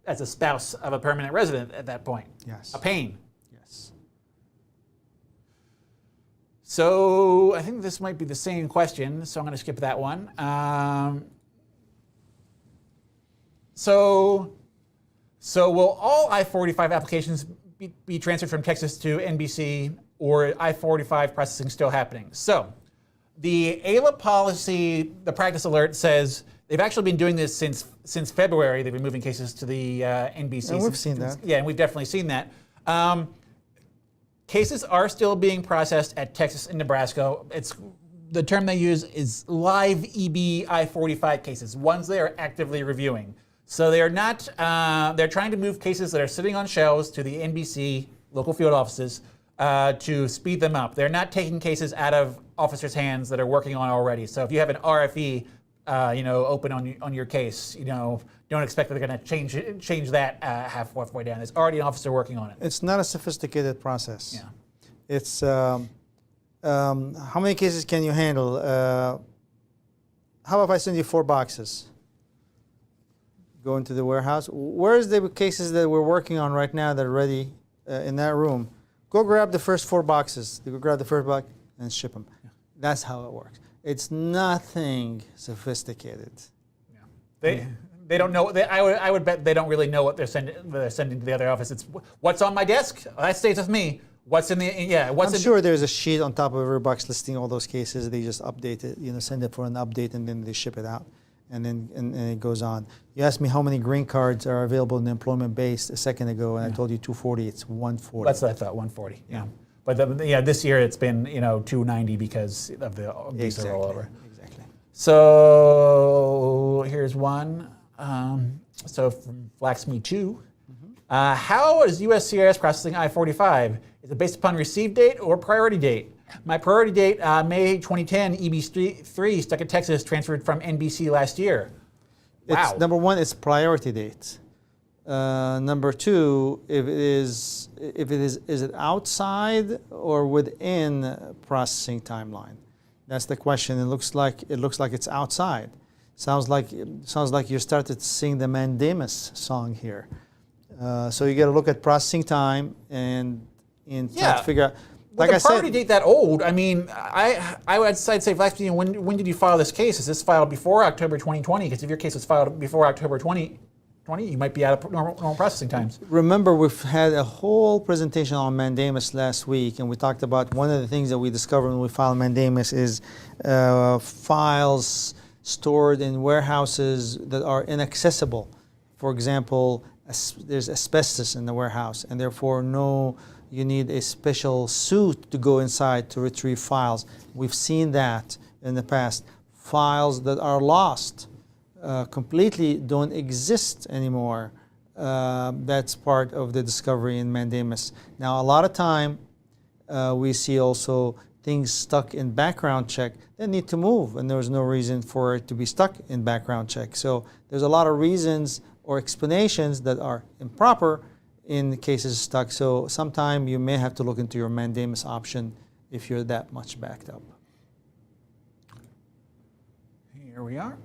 as a spouse of a permanent resident at that point. Yes. A pain. Yes. So I think this might be the same question, so I'm going to skip that one. So will all I-45 applications be transferred from Texas to NBC, or I-45 processing still happening? So the AILA policy, the practice alert says they've actually been doing this since February. They've been moving cases to the NBC. And we've seen that. Yeah, and we've definitely seen that. Cases are still being processed at Texas and Nebraska. The term they use is live EB I-45 cases, ones they are actively reviewing. So they are not, they're trying to move cases that are sitting on shelves to the NBC local field offices to speed them up. They're not taking cases out of officers' hands that are working on already. So if you have an RFE, open on your case, don't expect that they're going to change that halfway down. There's already an officer working on it. It's not a sophisticated process. Yeah. It's how many cases can you handle? How about if I send you 4 boxes? Go into the warehouse. Where's the cases that we're working on right now that are ready in that room? Go grab the first 4 boxes. You go grab the first box and ship them. Yeah. That's how it works. It's nothing sophisticated. Yeah. They don't know. I would bet they don't really know what they're sending to the other office. It's what's on my desk. That stays with me. What's in the I'm sure there's a sheet on top of every box listing all those cases. They just update it. Send it for an update, and then they ship it out, and then it goes on. You asked me how many green cards are available in the employment base a second ago, and I told you 240. It's 140. That's what I thought. 140. Yeah. But this year it's been 290 because of the visa rollover. Exactly. So here's one. So from Flaxme 2, how is USCIS processing I-45? Is it based upon receive date or priority date? My priority date, May 2010, EB-3, stuck at Texas, transferred from NBC last year. Wow. Number one, it's priority date. Number 2, is it outside or within processing timeline? That's the question. It looks like it's outside. Sounds like you started to sing the Mandamus song here. So you got to look at processing time and try to figure out. Like I said, priority date that old. I mean, I'd say, when did you file this case? Is this filed before October 2020? Because if your case was filed before October 2020, you might be out of normal processing times. Remember, we've had a whole presentation on Mandamus last week, and we talked about one of the things that we discovered when we filed Mandamus is files stored in warehouses that are inaccessible. For example, there's asbestos in the warehouse, and therefore you need a special suit to go inside to retrieve files. We've seen that in the past. Files that are lost completely don't exist anymore. That's part of the discovery in Mandamus. Now, a lot of time we see also things stuck in background check that need to move, and there's no reason for it to be stuck in background check. So there's a lot of reasons or explanations that are improper in cases stuck. So sometime you may have to look into your Mandamus option if you're that much backed up. Here we are.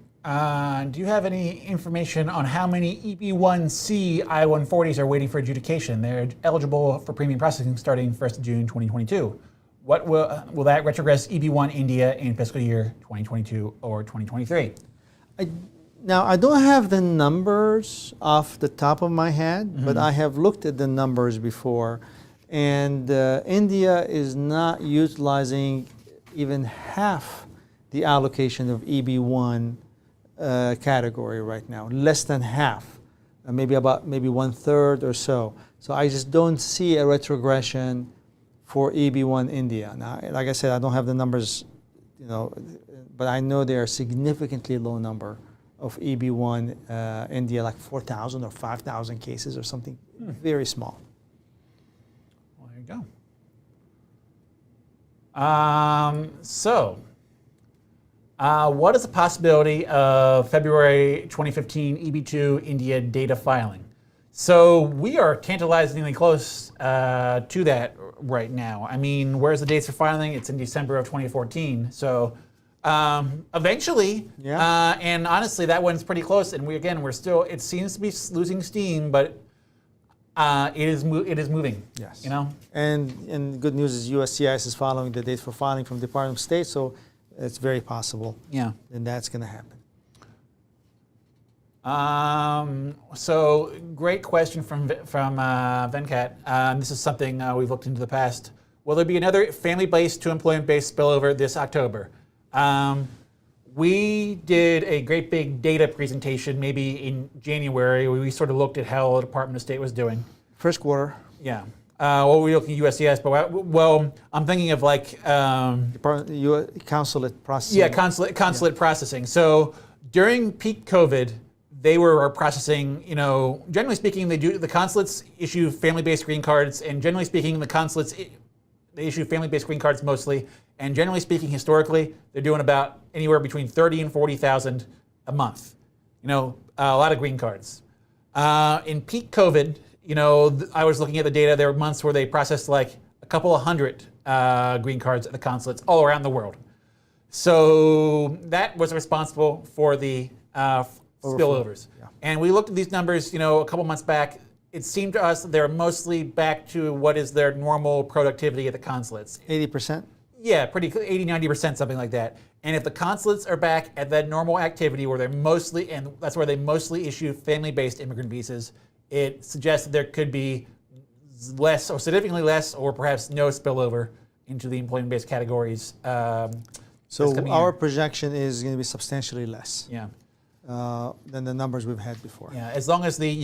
Do you have any information on how many EB1C I-140s are waiting for adjudication? They're eligible for premium processing starting 1st of June 2022. What will that retrogress EB1 India in fiscal year 2022 or 2023? Now, I don't have the numbers off the top of my head, but I have looked at the numbers before, and India is not utilizing even half the allocation of EB1 category right now, less than half, maybe 1/3 or so. So I just don't see a retrogression for EB1 India. Now, like I said, I don't have the numbers, but I know they are significantly low number of EB1 India, like 4,000 or 5,000 cases or something very small. Well, there you go. What is the possibility of February 2015 EB2 India data filing? So we are tantalizingly close to that right now. I mean, where's the dates for filing? It's in December of 2014. So eventually, and honestly, that one's pretty close. And we're still, it seems to be losing steam, but it is moving. Yes. And good news is USCIS is following the date for filing from the Department of State, so it's very possible. Yeah. And that's going to happen. So great question from Venkat. This is something we've looked into the past. Will there be another family-based to employment-based spillover this October? We did a great big data presentation maybe in January where we sort of looked at how the Department of State was doing. First quarter. Yeah. Well, we're looking at USCIS, but I'm thinking of like consulate processing. Yeah, consulate processing. So during peak COVID, they were processing. Generally speaking, the consulates issue family-based green cards, and generally speaking, the consulates they issue family-based green cards mostly. And generally speaking, historically, they're doing about anywhere between 30 and 40,000 a month. A lot of green cards. In peak COVID, I was looking at the data. There were months where they processed like a couple of hundred green cards at the consulates all around the world. So that was responsible for the spillovers. Yeah. And we looked at these numbers, a couple months back. It seemed to us that they're mostly back to what is their normal productivity at the consulates. 80%? Yeah, pretty 80, 90%, something like that. And if the consulates are back at that normal activity where they're mostly, and that's where they mostly issue family-based immigrant visas, it suggests that there could be less or significantly less or perhaps no spillover into the employment-based categories. So our projection is going to be substantially less than the numbers we've had before. Yeah, as long as the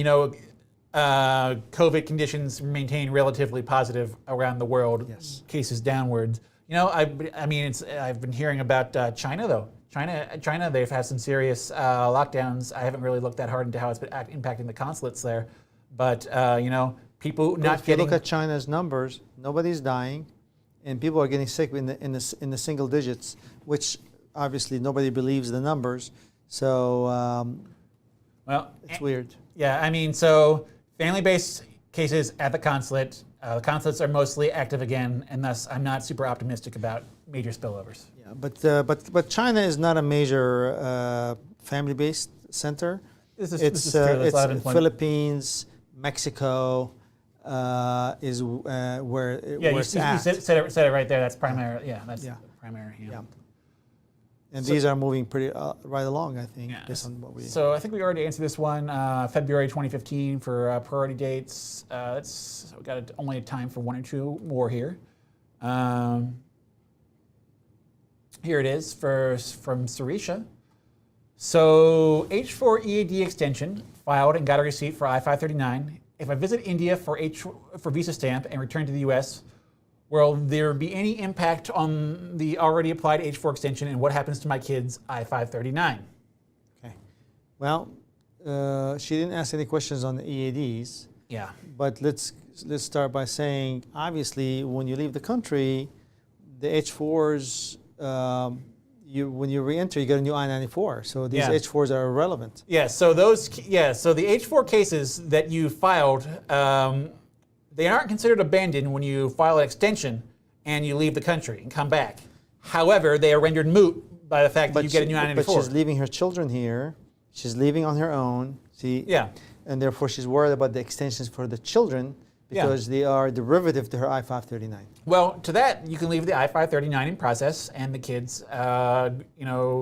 COVID conditions maintain relatively positive around the world, cases downwards. I've been hearing about China though. China, they've had some serious lockdowns. I haven't really looked that hard into how it's been impacting the consulates there, but people not if getting. You look at China's numbers, nobody's dying, and people are getting sick in the single digits, which obviously nobody believes the numbers. So it's weird. Yeah, so family-based cases at the consulate. The consulates are mostly active again, and thus I'm not super optimistic about major spillovers. Yeah, but China is not a major family-based center. It's Philippines, Mexico is where it's at. You said it right there. That's primary. Yeah, that's primary. Yeah. And these are moving pretty right along, I think, based on what we. So I think we already answered this one. February 2015 for priority dates. We got only time for one or two more here. Here it is from Sarisha. So H4 EAD extension, filed and got a receipt for I-539. If I visit India for visa stamp and return to the U.S., will there be any impact on the already applied H4 extension, and what happens to my kids' I-539? Okay. Well, she didn't ask any questions on the EADs. Yeah. But let's start by saying, obviously, when you leave the country, the H4s, when you re-enter, you get a new I-94. So these H4s are irrelevant. Yeah. So So the H4 cases that you filed, they aren't considered abandoned when you file an extension and you leave the country and come back. However, they are rendered moot by the fact that you get a new I-94. But she's leaving her children here. She's leaving on her own. See? Yeah. And therefore, she's worried about the extensions for the children because they are derivative to her I-539. Well, to that, you can leave the I-539 in process, and the kids'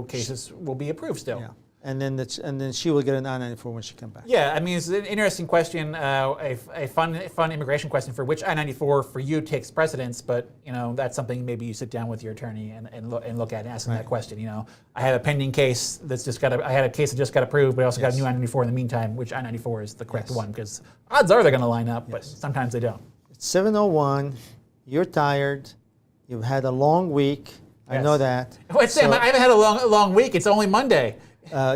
cases will be approved still. Yeah. And then she will get an I-94 when she comes back. Yeah, I mean, it's an interesting question, a fun immigration question for which I-94 for you takes precedence, but that's something maybe you sit down with your attorney and look at and ask them that question. I have a pending case that's I had a case that just got approved, but I also got a new I-94 in the meantime, which I-94 is the correct one, because odds are they're going to line up, but sometimes they don't. It's 7:01, you're tired, you've had a long week, I know that. Wait, Sam, I haven't had a long week, it's only Monday.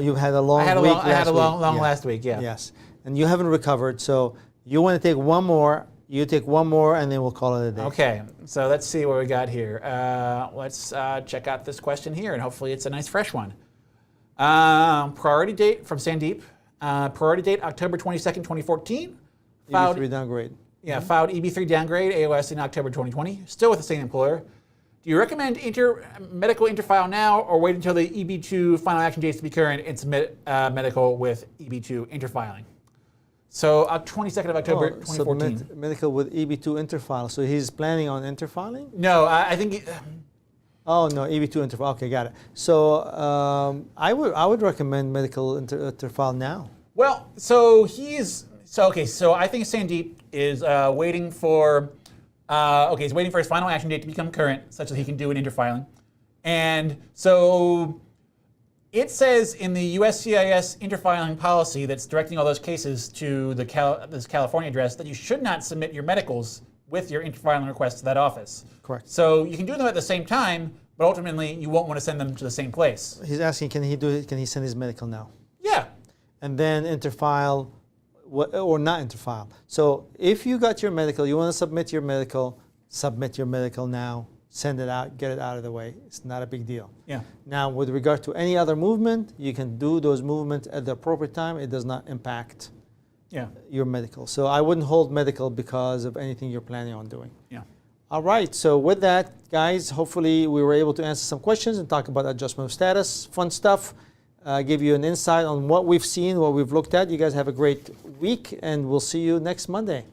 You've had a long week. I had a long last week, yeah. Yes, and you haven't recovered, so you want to take one more. You take one more, and then we'll call it a day. Okay, so let's see what we got here. Let's check out this question here, and hopefully it's a nice fresh one. Priority date from Sandeep. Priority date October 22nd, 2014. Filed EB3 downgrade. Yeah, filed EB3 downgrade, AOS in October 2020. Still with the same employer. Do you recommend medical interfile now, or wait until the EB2 final action dates to be current and submit medical with EB2 interfiling? So 22nd of October 2014. Submit medical with EB2 interfile. So he's planning on interfiling? No, I think. Oh no, EB2 interfile. Okay, got it. So I would recommend medical interfile now. Well, so I think Sandeep is waiting for. He's waiting for his final action date to become current, such that he can do an interfiling. And so it says in the USCIS interfiling policy that's directing all those cases to this California address that you should not submit your medicals with your interfiling request to that office. Correct. So you can do them at the same time, but ultimately you won't want to send them to the same place. He's asking, can he send his medical now? Yeah. And then interfile. Or not interfile. So if you got your medical, you want to submit your medical now, send it out, get it out of the way. It's not a big deal. Yeah. Now, with regard to any other movement, you can do those movements at the appropriate time. It does not impact your medical. So I wouldn't hold medical because of anything you're planning on doing. Yeah. All right. So with that, guys, hopefully we were able to answer some questions and talk about adjustment of status, fun stuff. Give you an insight on what we've seen, what we've looked at. You guys have a great week, and we'll see you next Monday.